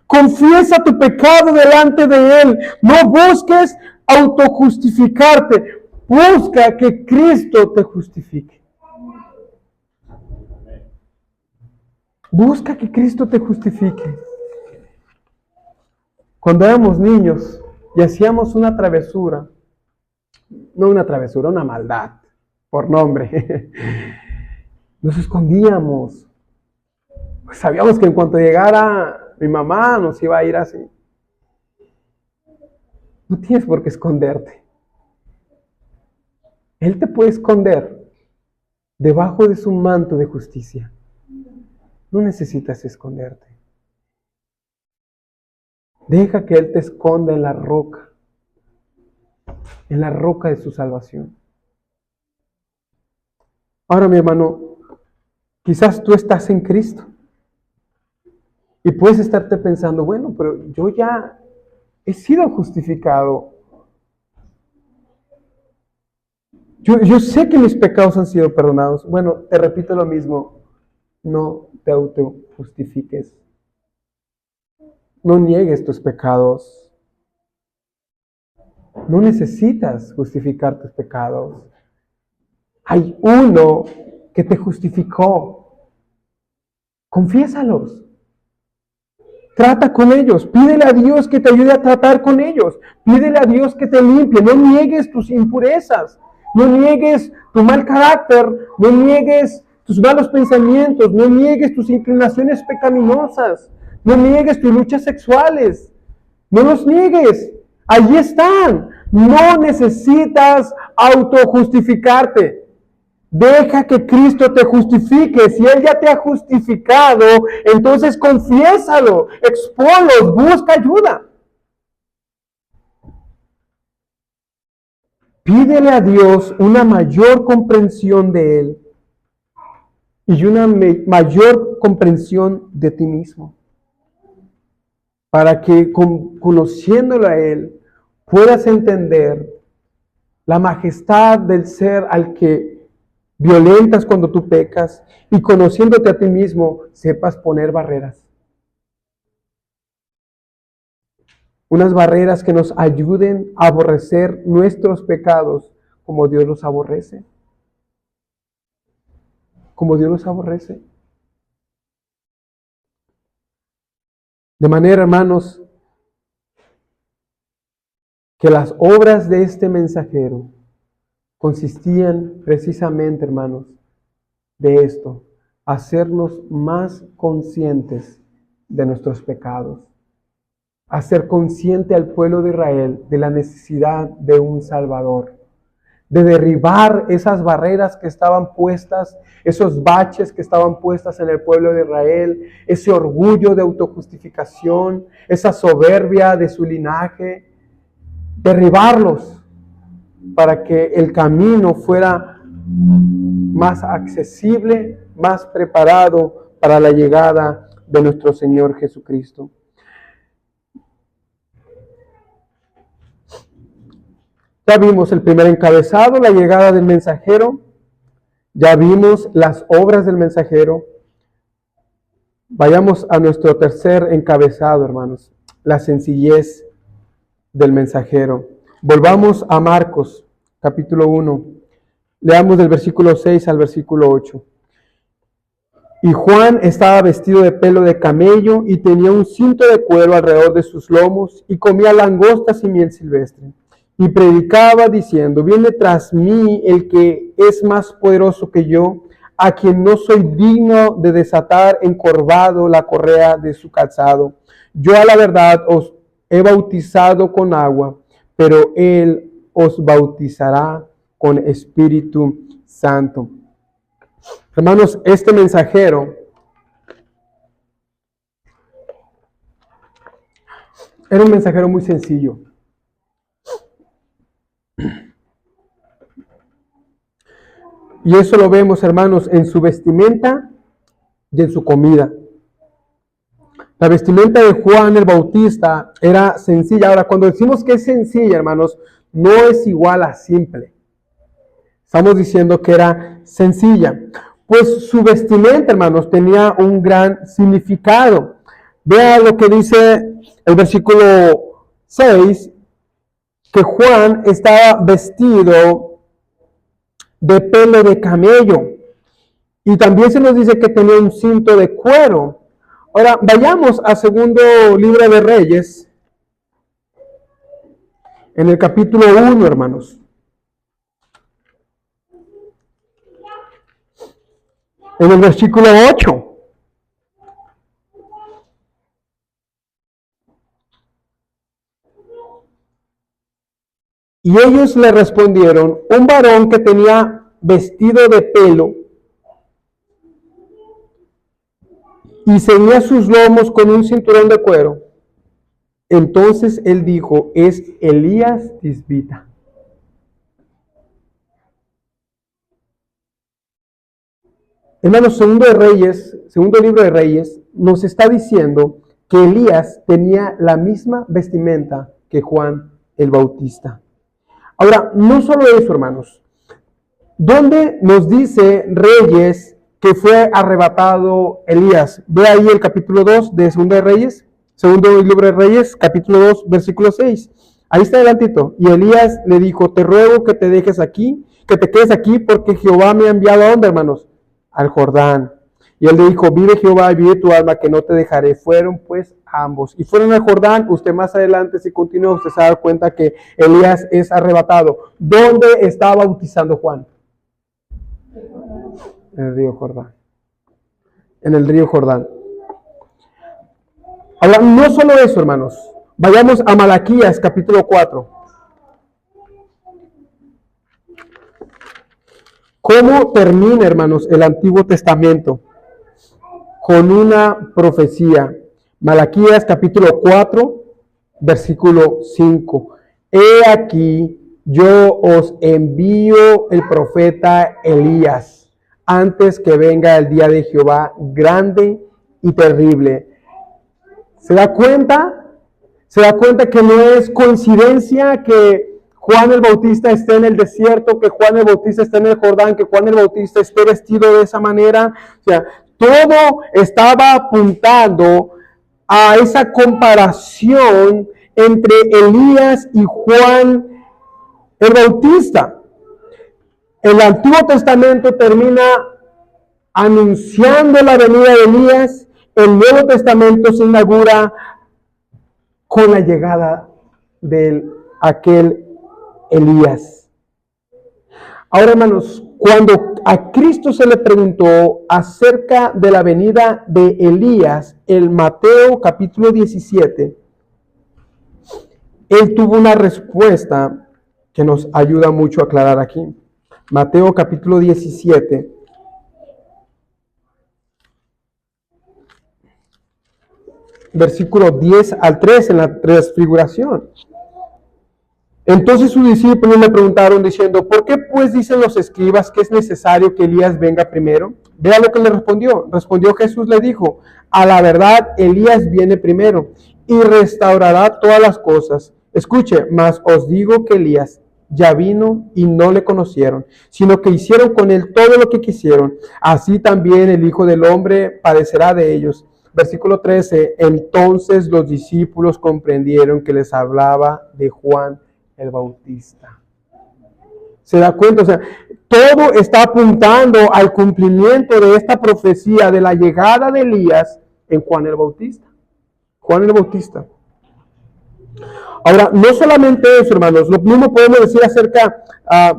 Confiesa tu pecado delante de Él. No busques autojustificarte, busca que Cristo te justifique. Busca que Cristo te justifique. Cuando éramos niños y hacíamos una travesura, no una travesura, una maldad, por nombre, nos escondíamos. Pues sabíamos que en cuanto llegara mi mamá nos iba a ir así. No tienes por qué esconderte. Él te puede esconder debajo de su manto de justicia. No necesitas esconderte. Deja que Él te esconda en la roca de su salvación. Ahora, mi hermano, quizás tú estás en Cristo y puedes estarte pensando, bueno, pero yo ya he sido justificado. Yo sé que mis pecados han sido perdonados. Bueno, te repito lo mismo, no te autojustifiques. No niegues tus pecados. No necesitas justificar tus pecados. Hay uno que te justificó. Confiésalos. Trata con ellos. Pídele a Dios que te ayude a tratar con ellos. Pídele a Dios que te limpie. No niegues tus impurezas. No niegues tu mal carácter. No niegues tus malos pensamientos. No niegues tus inclinaciones pecaminosas. No niegues tus luchas sexuales. No los niegues. Allí están. No necesitas autojustificarte. Deja que Cristo te justifique. Si Él ya te ha justificado, entonces confiésalo, expónlos, busca ayuda. Pídele a Dios una mayor comprensión de Él y una mayor comprensión de ti mismo, para que conociéndolo a Él puedas entender la majestad del ser al que violentas cuando tú pecas y conociéndote a ti mismo sepas poner barreras. unas barreras que nos ayuden a aborrecer nuestros pecados como Dios los aborrece. Como Dios los aborrece. De manera, hermanos, que las obras de este mensajero consistían precisamente, hermanos, de esto, hacernos más conscientes de nuestros pecados, hacer consciente al pueblo de Israel de la necesidad de un Salvador, de derribar esas barreras que estaban puestas, esos baches que estaban puestas en el pueblo de Israel, ese orgullo de autojustificación, esa soberbia de su linaje, derribarlos para que el camino fuera más accesible, más preparado para la llegada de nuestro Señor Jesucristo. Ya vimos el primer encabezado, la llegada del mensajero. Ya vimos las obras del mensajero. Vayamos a nuestro tercer encabezado, hermanos, la sencillez del mensajero. Volvamos a Marcos, capítulo 1. Leamos del versículo 6 al versículo 8. Y Juan estaba vestido de pelo de camello y tenía un cinto de cuero alrededor de sus lomos y comía langostas y miel silvestre. Y predicaba diciendo: viene tras mí el que es más poderoso que yo, a quien no soy digno de desatar encorvado la correa de su calzado. Yo a la verdad os he bautizado con agua, pero él os bautizará con Espíritu Santo. Hermanos, este mensajero era un mensajero muy sencillo. Y eso lo vemos, hermanos, en su vestimenta y en su comida. La vestimenta de Juan el Bautista era sencilla. Ahora, cuando decimos que es sencilla, hermanos, no es igual a simple. Estamos diciendo que era sencilla. Pues su vestimenta, hermanos, tenía un gran significado. Vea lo que dice el versículo 6, que Juan estaba vestido de pelo de camello. Y también se nos dice que tenía un cinto de cuero. Ahora, vayamos a segundo libro de Reyes, en el capítulo 1, hermanos. En el versículo 8. Y ellos le respondieron: un varón que tenía vestido de pelo y ceñía sus lomos con un cinturón de cuero. Entonces él dijo: es Elías Tisbita. Hermanos, segundo libro de Reyes, nos está diciendo que Elías tenía la misma vestimenta que Juan el Bautista. Ahora, no solo eso, hermanos. ¿Dónde nos dice Reyes que fue arrebatado Elías? Ve ahí el capítulo 2 de Segundo de Reyes, segundo libro de Reyes, capítulo 2, versículo 6. Ahí está adelantito. Y Elías le dijo: te ruego que te dejes aquí, que te quedes aquí, porque Jehová me ha enviado ¿a dónde, hermanos? Al Jordán. Y él le dijo: vive Jehová y vive tu alma, que no te dejaré. Fueron pues ambos. Y fueron al Jordán. Usted más adelante, si continúa, usted se da cuenta que Elías es arrebatado. ¿Dónde está bautizando Juan? En el río Jordán. En el río Jordán. Ahora, no solo eso, hermanos. Vayamos a Malaquías, capítulo 4. ¿Cómo termina, hermanos, el Antiguo Testamento? Con una profecía. Malaquías, capítulo 4, versículo 5. He aquí, yo os envío el profeta Elías, antes que venga el día de Jehová grande y terrible. ¿Se da cuenta? ¿Se da cuenta que no es coincidencia que Juan el Bautista esté en el desierto, que Juan el Bautista esté en el Jordán, que Juan el Bautista esté vestido de esa manera? O sea, todo estaba apuntando a esa comparación entre Elías y Juan el Bautista. El Antiguo Testamento termina anunciando la venida de Elías. El Nuevo Testamento se inaugura con la llegada de aquel Elías. Ahora, hermanos, cuando a Cristo se le preguntó acerca de la venida de Elías, en Mateo capítulo 17, él tuvo una respuesta que nos ayuda mucho a aclarar aquí. Mateo capítulo 17. Versículo 10 al 13 en la transfiguración. Entonces sus discípulos le preguntaron diciendo, ¿por qué pues dicen los escribas que es necesario que Elías venga primero? Vea lo que le respondió. Respondió Jesús, le dijo, a la verdad Elías viene primero y restaurará todas las cosas. Escuche, mas os digo que Elías ya vino y no le conocieron, sino que hicieron con él todo lo que quisieron. Así también el Hijo del Hombre padecerá de ellos. Versículo 13, entonces los discípulos comprendieron que les hablaba de Juan el Bautista. ¿Se da cuenta? O sea, todo está apuntando al cumplimiento de esta profecía de la llegada de Elías en Juan el Bautista. Juan el Bautista. Ahora, no solamente eso, hermanos, lo mismo podemos decir acerca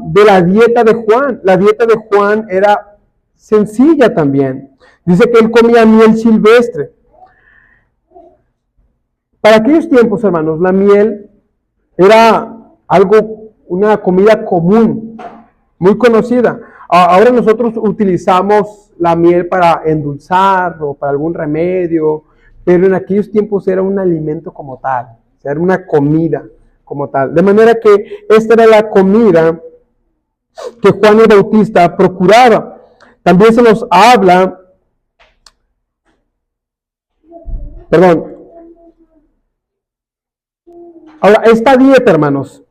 de la dieta de Juan. La dieta de Juan era sencilla también. Dice que él comía miel silvestre. Para aquellos tiempos, hermanos, la miel era una comida común, muy conocida. Ahora nosotros utilizamos la miel para endulzar o para algún remedio, pero en aquellos tiempos era un alimento como tal, o sea, era una comida como tal. De manera que esta era la comida que Juan el Bautista procuraba. También se nos habla, ahora esta dieta, hermanos,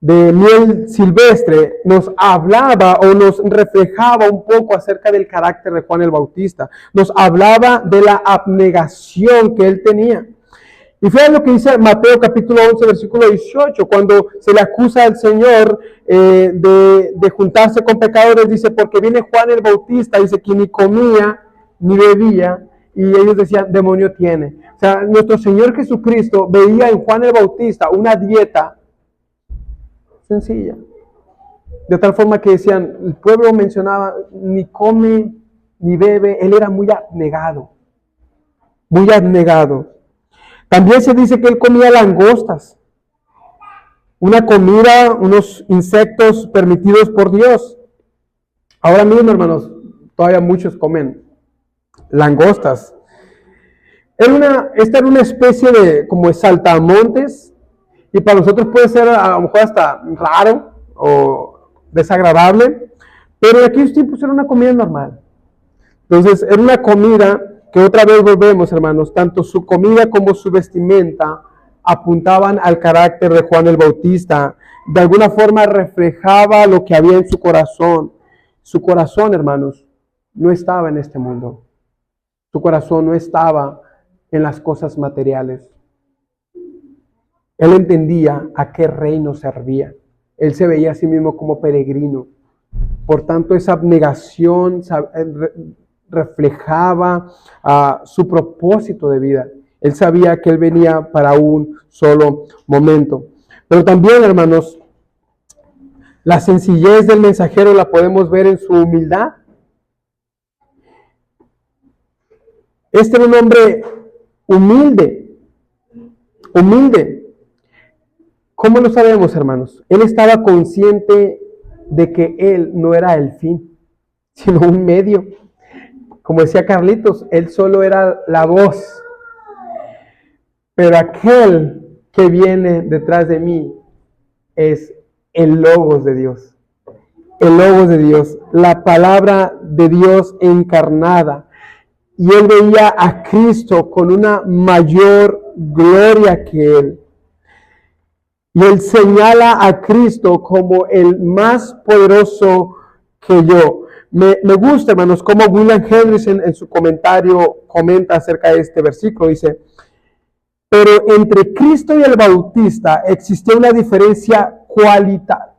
de miel silvestre nos hablaba o nos reflejaba un poco acerca del carácter de Juan el Bautista. Nos hablaba de la abnegación que él tenía. Y fíjense lo que dice Mateo capítulo 11, versículo 18, cuando se le acusa al Señor de juntarse con pecadores, dice, porque viene Juan el Bautista, dice que ni comía ni bebía, y ellos decían, demonio tiene. O sea, nuestro Señor Jesucristo veía en Juan el Bautista una dieta sencilla. De tal forma que decían, el pueblo mencionaba, ni come ni bebe, él era muy abnegado, muy abnegado. También se dice que él comía langostas, una comida, unos insectos permitidos por Dios. Ahora mismo, hermanos, todavía muchos comen langostas. Esta era una especie de como de saltamontes, y para nosotros puede ser a lo mejor hasta raro o desagradable, pero en aquellos tiempos era una comida normal. Entonces, era una comida que otra vez volvemos, hermanos, tanto su comida como su vestimenta apuntaban al carácter de Juan el Bautista. De alguna forma reflejaba lo que había en su corazón. Su corazón, hermanos, no estaba en este mundo. Su corazón no estaba en las cosas materiales. Él entendía a qué reino servía. Él se veía a sí mismo como peregrino. Por tanto, esa abnegación reflejaba su propósito de vida. Él sabía que él venía para un solo momento. Pero también, hermanos, la sencillez del mensajero la podemos ver en su humildad. Este era un hombre humilde. ¿Cómo lo sabemos, hermanos? Él estaba consciente de que él no era el fin, sino un medio. Como decía Carlitos, él solo era la voz. Pero aquel que viene detrás de mí es el Logos de Dios. El Logos de Dios, la palabra de Dios encarnada. Y él veía a Cristo con una mayor gloria que él. Y él señala a Cristo como el más poderoso que yo. Me gusta, hermanos, como William Hendriksen en su comentario comenta acerca de este versículo. Dice, Pero entre Cristo y el Bautista existía una diferencia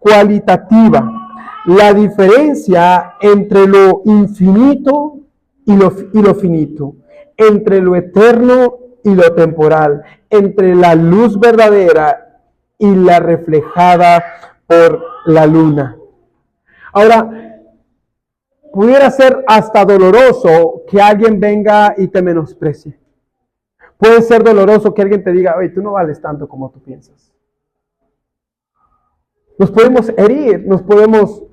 cualitativa. La diferencia entre lo infinito y lo finito, entre lo eterno y lo temporal, entre la luz verdadera y la reflejada por la luna. Ahora, pudiera ser hasta doloroso que alguien venga y te menosprecie. Puede ser doloroso que alguien te diga, oye, tú no vales tanto como tú piensas. Nos podemos herir, nos podemos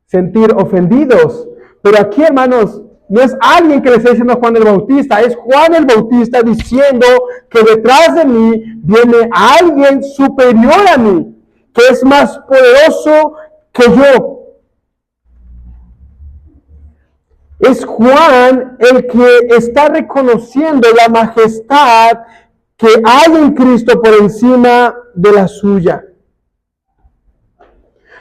sentir ofendidos. Pero aquí, hermanos, no es alguien que le está diciendo a Juan el Bautista, es Juan el Bautista diciendo que detrás de mí viene alguien superior a mí, que es más poderoso que yo. Es Juan el que está reconociendo la majestad que hay en Cristo por encima de la suya.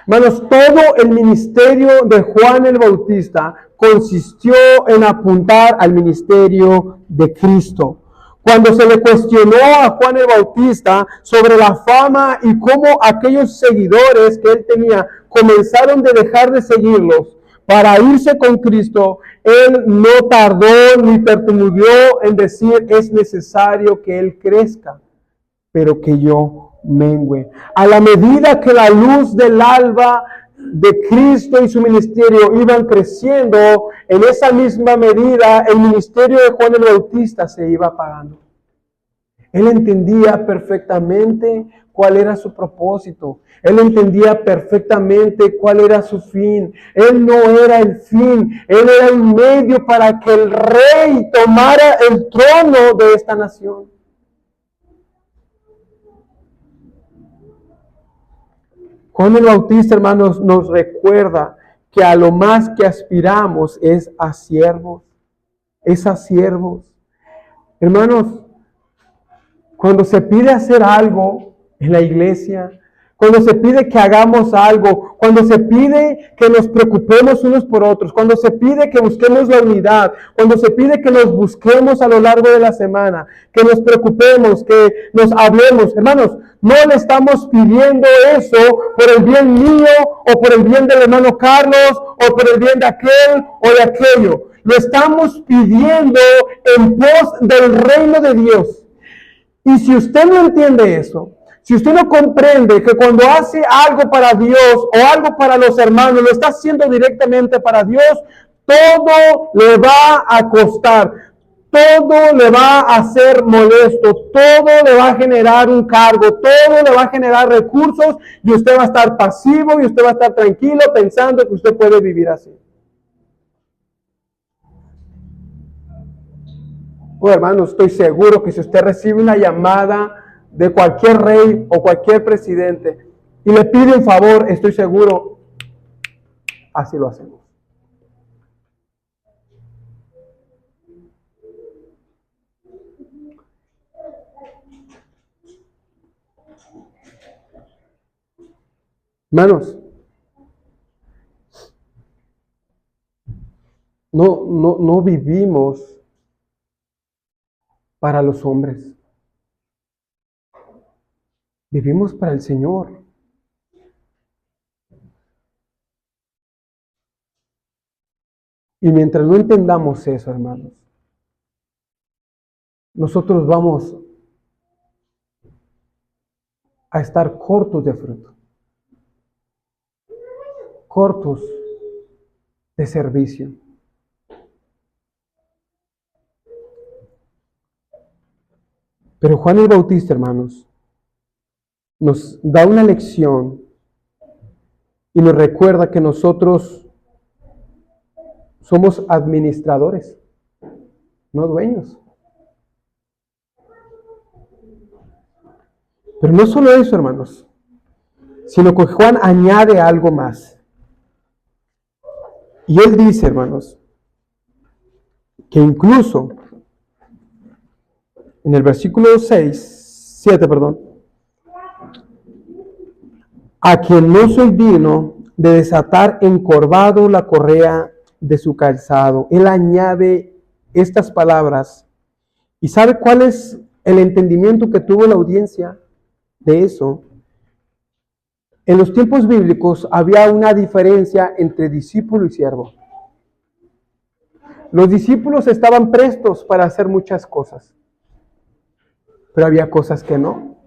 Hermanos, todo el ministerio de Juan el Bautista consistió en apuntar al ministerio de Cristo. Cuando se le cuestionó a Juan el Bautista sobre la fama y cómo aquellos seguidores que él tenía comenzaron de dejar de seguirlos para irse con Cristo, él no tardó ni tartamudeó en decir, es necesario que él crezca, pero que yo mengüe. A la medida que la luz del alba de Cristo y su ministerio iban creciendo, en esa misma medida el ministerio de Juan el Bautista se iba apagando. Él entendía perfectamente cuál era su propósito. Él entendía perfectamente cuál era su fin. Él no era el fin, él era el medio para que el rey tomara el trono de esta nación. Juan el Bautista, hermanos, nos recuerda que a lo más que aspiramos es a siervos. Es a siervos. Hermanos, cuando se pide hacer algo en la iglesia, cuando se pide que hagamos algo, cuando se pide que nos preocupemos unos por otros, cuando se pide que busquemos la unidad, cuando se pide que nos busquemos a lo largo de la semana, que nos preocupemos, que nos hablemos, hermanos, no le estamos pidiendo eso por el bien mío o por el bien del hermano Carlos o por el bien de aquel o de aquello. Lo estamos pidiendo en pos del reino de Dios. Y si usted no entiende eso, si usted no comprende que cuando hace algo para Dios o algo para los hermanos, lo está haciendo directamente para Dios, todo le va a costar, todo le va a hacer molesto, todo le va a generar un cargo, todo le va a generar recursos y usted va a estar pasivo y usted va a estar tranquilo pensando que usted puede vivir así. Oh, hermano, estoy seguro que si usted recibe una llamada de cualquier rey o cualquier presidente y le pide un favor, estoy seguro, así lo hacemos. Hermanos, no vivimos para los hombres. Vivimos para el Señor. Y mientras no entendamos eso, hermanos, nosotros vamos a estar cortos de fruto, cortos de servicio. Pero Juan el Bautista, hermanos, nos da una lección y nos recuerda que nosotros somos administradores, no dueños. Pero no solo eso, hermanos, sino que Juan añade algo más. Y él dice, hermanos, que incluso en el versículo 7, a quien no soy digno de desatar encorvado la correa de su calzado. Él añade estas palabras ¿Y sabe cuál es el entendimiento que tuvo la audiencia de eso? En los tiempos bíblicos había una diferencia entre discípulo y siervo. Los discípulos estaban prestos para hacer muchas cosas, pero había cosas que no.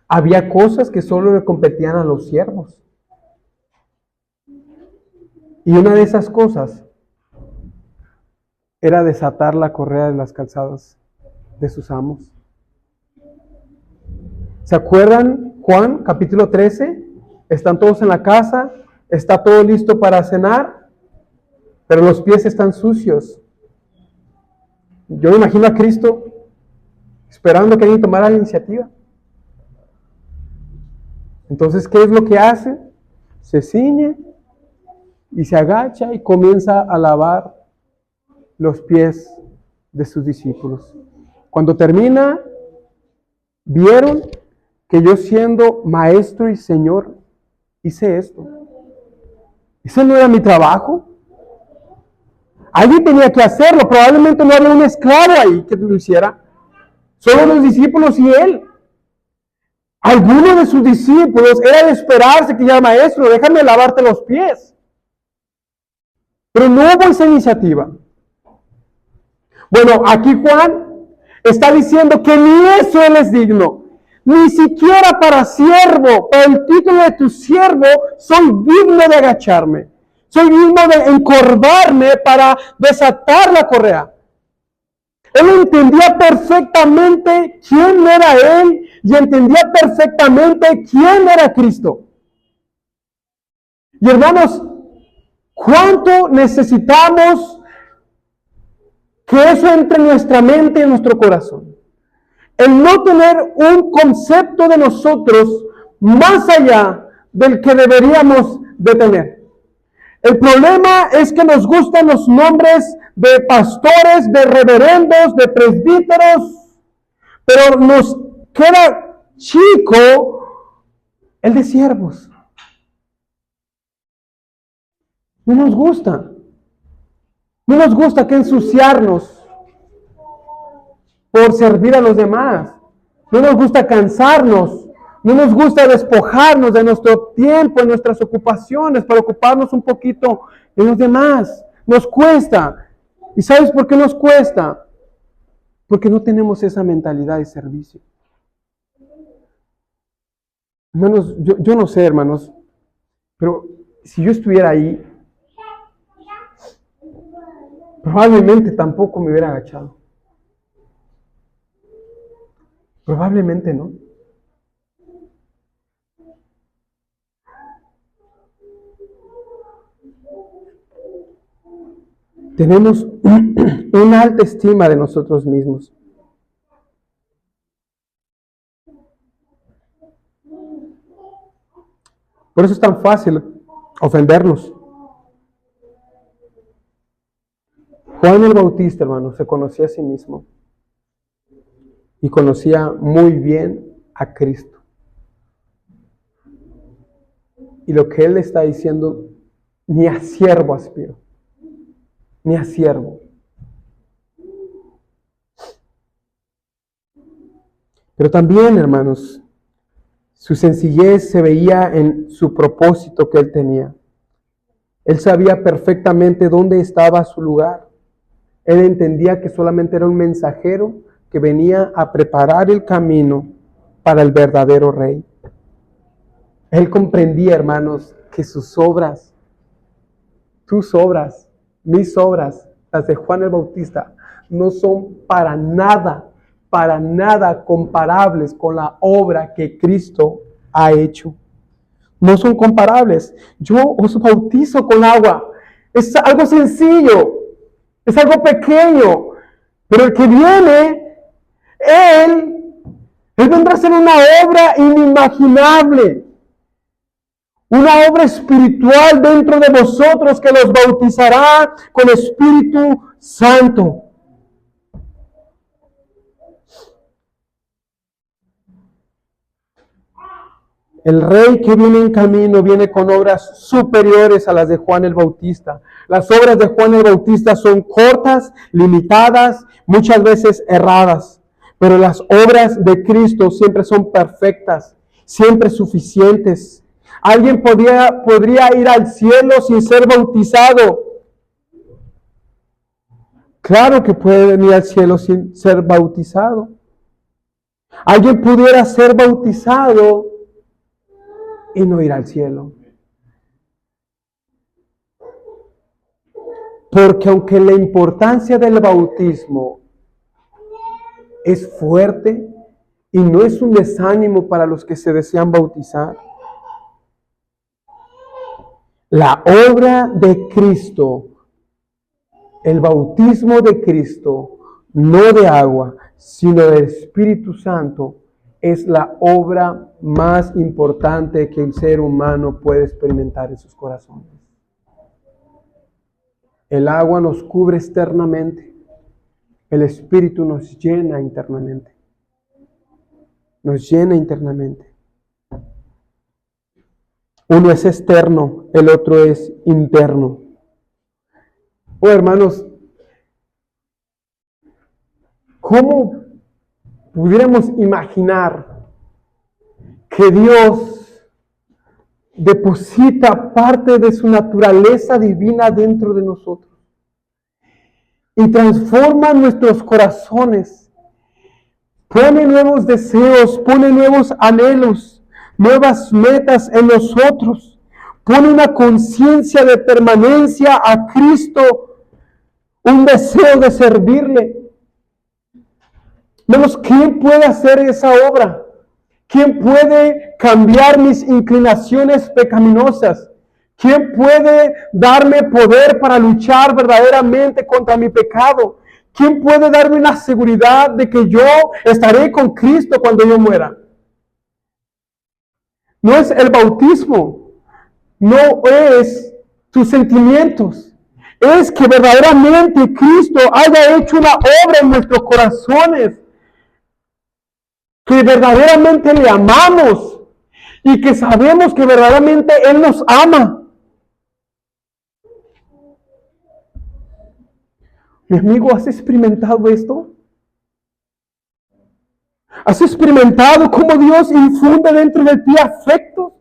Había cosas que solo le competían a los siervos. Y una de esas cosas era desatar la correa de las calzadas de sus amos. ¿Se acuerdan Juan, capítulo 13? Están todos en la casa, está todo listo para cenar, pero los pies están sucios. Yo me imagino a Cristo esperando que alguien tomara la iniciativa. Entonces, ¿qué es lo que hace? Se ciñe y se agacha y comienza a lavar los pies de sus discípulos. Cuando termina, vieron que yo, siendo maestro y señor, hice esto. ¿Ese no era mi trabajo? Alguien tenía que hacerlo. Probablemente no había un esclavo ahí que lo hiciera. Solo los discípulos y él. Alguno de sus discípulos era de esperarse que ya, maestro, déjame lavarte los pies. Pero no hubo esa iniciativa. Bueno, aquí Juan está diciendo que ni eso él es digno. Ni siquiera para siervo, para el título de tu siervo, soy digno de agacharme. Soy digno de encorvarme para desatar la correa. Él entendía perfectamente quién era él y entendía perfectamente quién era Cristo. Y hermanos, ¿cuánto necesitamos que eso entre en nuestra mente y en nuestro corazón? El no tener un concepto de nosotros más allá del que deberíamos de tener. El problema es que nos gustan los nombres de pastores, de reverendos, de presbíteros, pero nos queda chico el de siervos. No nos gusta. No nos gusta que ensuciarnos por servir a los demás. No nos gusta cansarnos. No nos gusta despojarnos de nuestro tiempo, de nuestras ocupaciones, para ocuparnos un poquito de los demás. Nos cuesta. ¿Y sabes por qué nos cuesta? Porque no tenemos esa mentalidad de servicio. Hermanos, yo no sé, hermanos, pero si yo estuviera ahí, probablemente tampoco me hubiera agachado. Probablemente no. Tenemos una alta estima de nosotros mismos. Por eso es tan fácil ofenderlos. Juan el Bautista, hermano, se conocía a sí mismo y conocía muy bien a Cristo. Y lo que él le está diciendo, ni a siervo aspiro, ni a siervo. Pero también, hermanos, su sencillez se veía en su propósito que él tenía. Él sabía perfectamente dónde estaba su lugar. Él entendía que solamente era un mensajero que venía a preparar el camino para el verdadero rey. Él comprendía, hermanos, que sus obras, tus obras, mis obras, las de Juan el Bautista, no son para nada comparables con la obra que Cristo ha hecho. No son comparables. Yo os bautizo con agua. Es algo sencillo. Es algo pequeño. Pero el que viene, Él vendrá a ser una obra inimaginable. Una obra espiritual dentro de vosotros que los bautizará con Espíritu Santo. El rey que viene en camino viene con obras superiores a las de Juan el Bautista. Las obras de Juan el Bautista son cortas, limitadas, muchas veces erradas. Pero las obras de Cristo siempre son perfectas, siempre suficientes. ¿Alguien podría ir al cielo sin ser bautizado? Claro que puede venir al cielo sin ser bautizado. Alguien pudiera ser bautizado y no ir al cielo. Porque aunque la importancia del bautismo es fuerte y no es un desánimo para los que se desean bautizar, la obra de Cristo, el bautismo de Cristo, no de agua, sino del Espíritu Santo, es la obra más importante que el ser humano puede experimentar en sus corazones. El agua nos cubre externamente, el Espíritu nos llena internamente. Nos llena internamente. Uno es externo, el otro es interno. Oh, hermanos, ¿cómo pudiéramos imaginar que Dios deposita parte de su naturaleza divina dentro de nosotros y transforma nuestros corazones, pone nuevos deseos, pone nuevos anhelos, nuevas metas en nosotros, pone una conciencia de permanencia a Cristo, un deseo de servirle? Hermanos, ¿quién puede hacer esa obra? ¿Quién puede cambiar mis inclinaciones pecaminosas? ¿Quién puede darme poder para luchar verdaderamente contra mi pecado? ¿Quién puede darme una seguridad de que yo estaré con Cristo cuando yo muera? No es el bautismo, no es tus sentimientos. Es que verdaderamente Cristo haya hecho una obra en nuestros corazones, que verdaderamente le amamos y que sabemos que verdaderamente Él nos ama. Mi amigo, ¿has experimentado esto? ¿Has experimentado cómo Dios infunde dentro de ti afecto?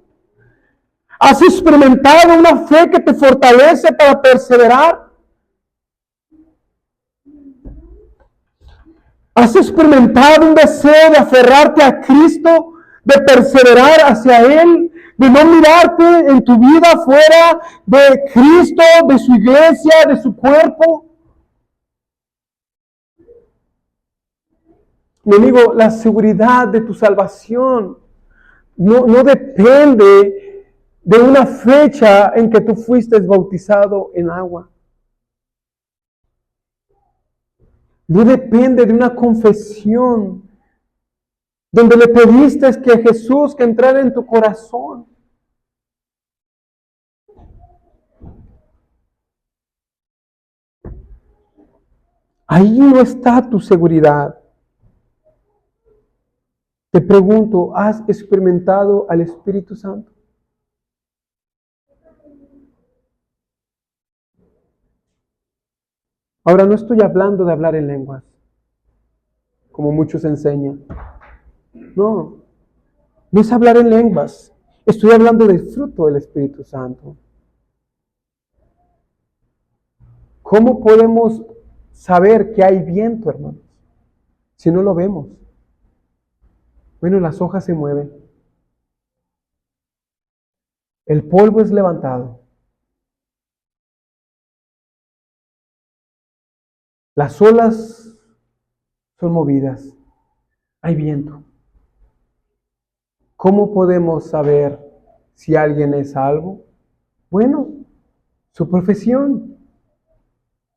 ¿Has experimentado una fe que te fortalece para perseverar? ¿Has experimentado un deseo de aferrarte a Cristo, de perseverar hacia Él, de no mirarte en tu vida fuera de Cristo, de su iglesia, de su cuerpo? Mi amigo, la seguridad de tu salvación no depende de una fecha en que tú fuiste bautizado en agua. No depende de una confesión donde le pediste que Jesús que entrara en tu corazón. Ahí no está tu seguridad. Te pregunto, ¿has experimentado al Espíritu Santo? Ahora no estoy hablando de hablar en lenguas, como muchos enseñan. No es hablar en lenguas. Estoy hablando del fruto del Espíritu Santo. ¿Cómo podemos saber que hay viento, hermanos, si no lo vemos? Bueno, las hojas se mueven. El polvo es levantado. Las olas son movidas. Hay viento. ¿Cómo podemos saber si alguien es salvo? Bueno, su profesión.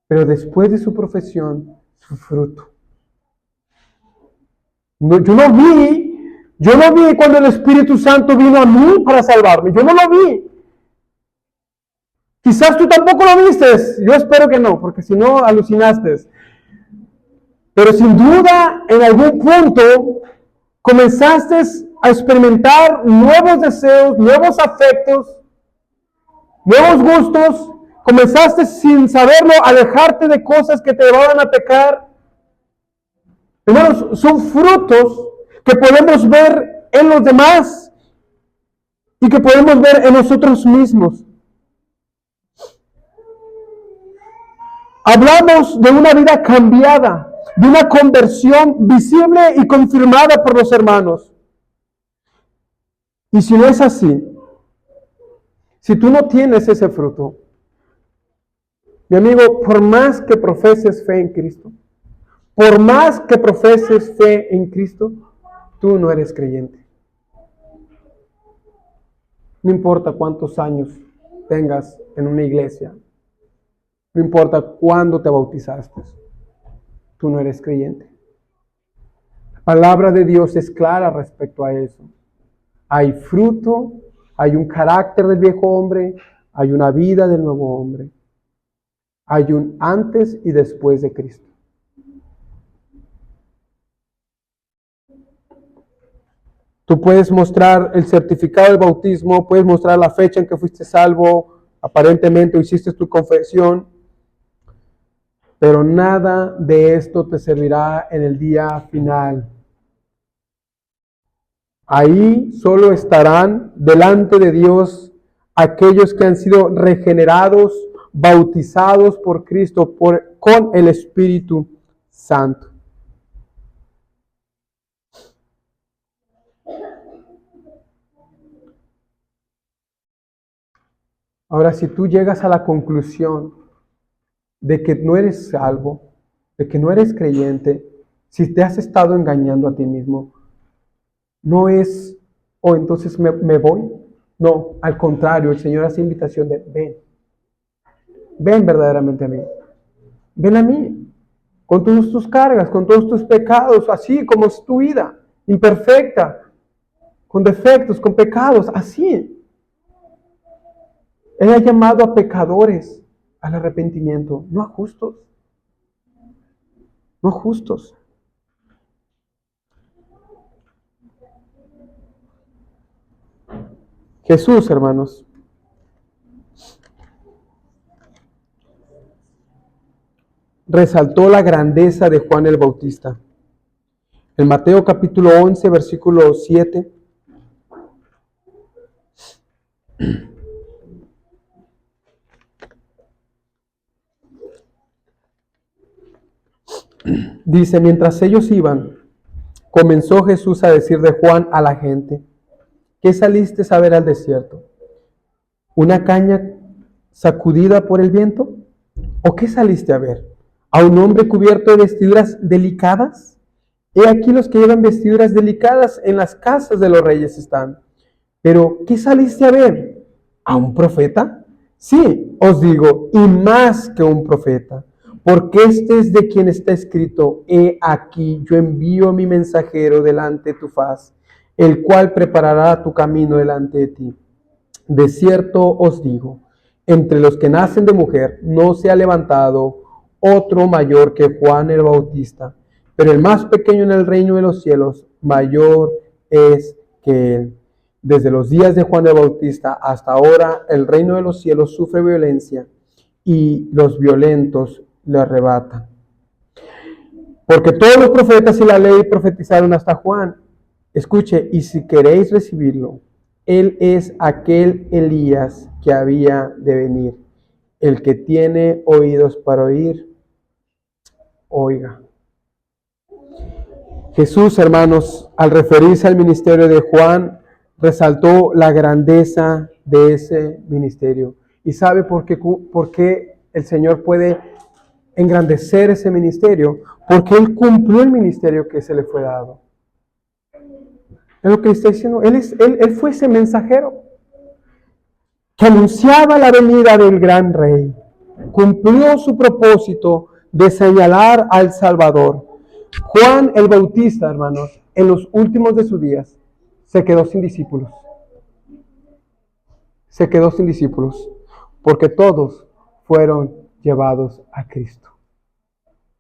Pero después de su profesión, su fruto. Yo no vi cuando el Espíritu Santo vino a mí para salvarme. Yo no lo vi. Quizás tú tampoco lo viste. Yo espero que no, porque si no, alucinaste. Pero sin duda, en algún punto, comenzaste a experimentar nuevos deseos, nuevos afectos, nuevos gustos. Comenzaste sin saberlo a alejarte de cosas que te llevaban a pecar. Hermanos, son frutos que podemos ver en los demás y que podemos ver en nosotros mismos. Hablamos de una vida cambiada, de una conversión visible y confirmada por los hermanos. Y si no es así, si tú no tienes ese fruto, mi amigo, por más que profeses fe en Cristo, por más que profeses fe en Cristo, tú no eres creyente. No importa cuántos años tengas en una iglesia, no importa cuándo te bautizaste, tú no eres creyente. La palabra de Dios es clara respecto a eso. Hay fruto, hay un carácter del viejo hombre, hay una vida del nuevo hombre. Hay un antes y después de Cristo. Tú puedes mostrar el certificado del bautismo, puedes mostrar la fecha en que fuiste salvo, aparentemente hiciste tu confesión, pero nada de esto te servirá en el día final. Ahí solo estarán delante de Dios aquellos que han sido regenerados, bautizados por Cristo con el Espíritu Santo. Ahora, si tú llegas a la conclusión de que no eres salvo, de que no eres creyente, si te has estado engañando a ti mismo, no es, entonces me voy. No, al contrario, el Señor hace invitación de ven. Ven verdaderamente a mí. Ven a mí, con todas tus cargas, con todos tus pecados, así como es tu vida, imperfecta, con defectos, con pecados, así. Él ha llamado a pecadores al arrepentimiento, no a justos. No justos. Jesús, hermanos, resaltó la grandeza de Juan el Bautista. En Mateo capítulo 11, versículo 7, dice, mientras ellos iban, comenzó Jesús a decir de Juan a la gente, ¿qué saliste a ver al desierto? ¿Una caña sacudida por el viento? ¿O qué saliste a ver? ¿A un hombre cubierto de vestiduras delicadas? He aquí los que llevan vestiduras delicadas en las casas de los reyes están. Pero, ¿qué saliste a ver? ¿A un profeta? Sí, os digo, y más que un profeta, porque este es de quien está escrito, he aquí yo envío a mi mensajero delante de tu faz, el cual preparará tu camino delante de ti. De cierto os digo, entre los que nacen de mujer no se ha levantado otro mayor que Juan el Bautista, pero el más pequeño en el reino de los cielos, mayor es que él. Desde los días de Juan el Bautista hasta ahora, el reino de los cielos sufre violencia y los violentos le arrebatan. Porque todos los profetas y la ley profetizaron hasta Juan. Escuche, y si queréis recibirlo, él es aquel Elías que había de venir. El que tiene oídos para oír, oiga. Jesús, hermanos, al referirse al ministerio de Juan, resaltó la grandeza de ese ministerio. ¿Y sabe por qué el Señor puede engrandecer ese ministerio? Porque Él cumplió el ministerio que se le fue dado. Es lo que está diciendo. Él fue ese mensajero que anunciaba la venida del gran rey. Cumplió su propósito de señalar al Salvador. Juan el Bautista, hermanos, en los últimos de sus días, se quedó sin discípulos. Se quedó sin discípulos, porque todos fueron llevados a Cristo.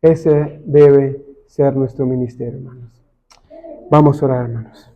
Ese debe ser nuestro ministerio, hermanos. Vamos a orar, hermanos.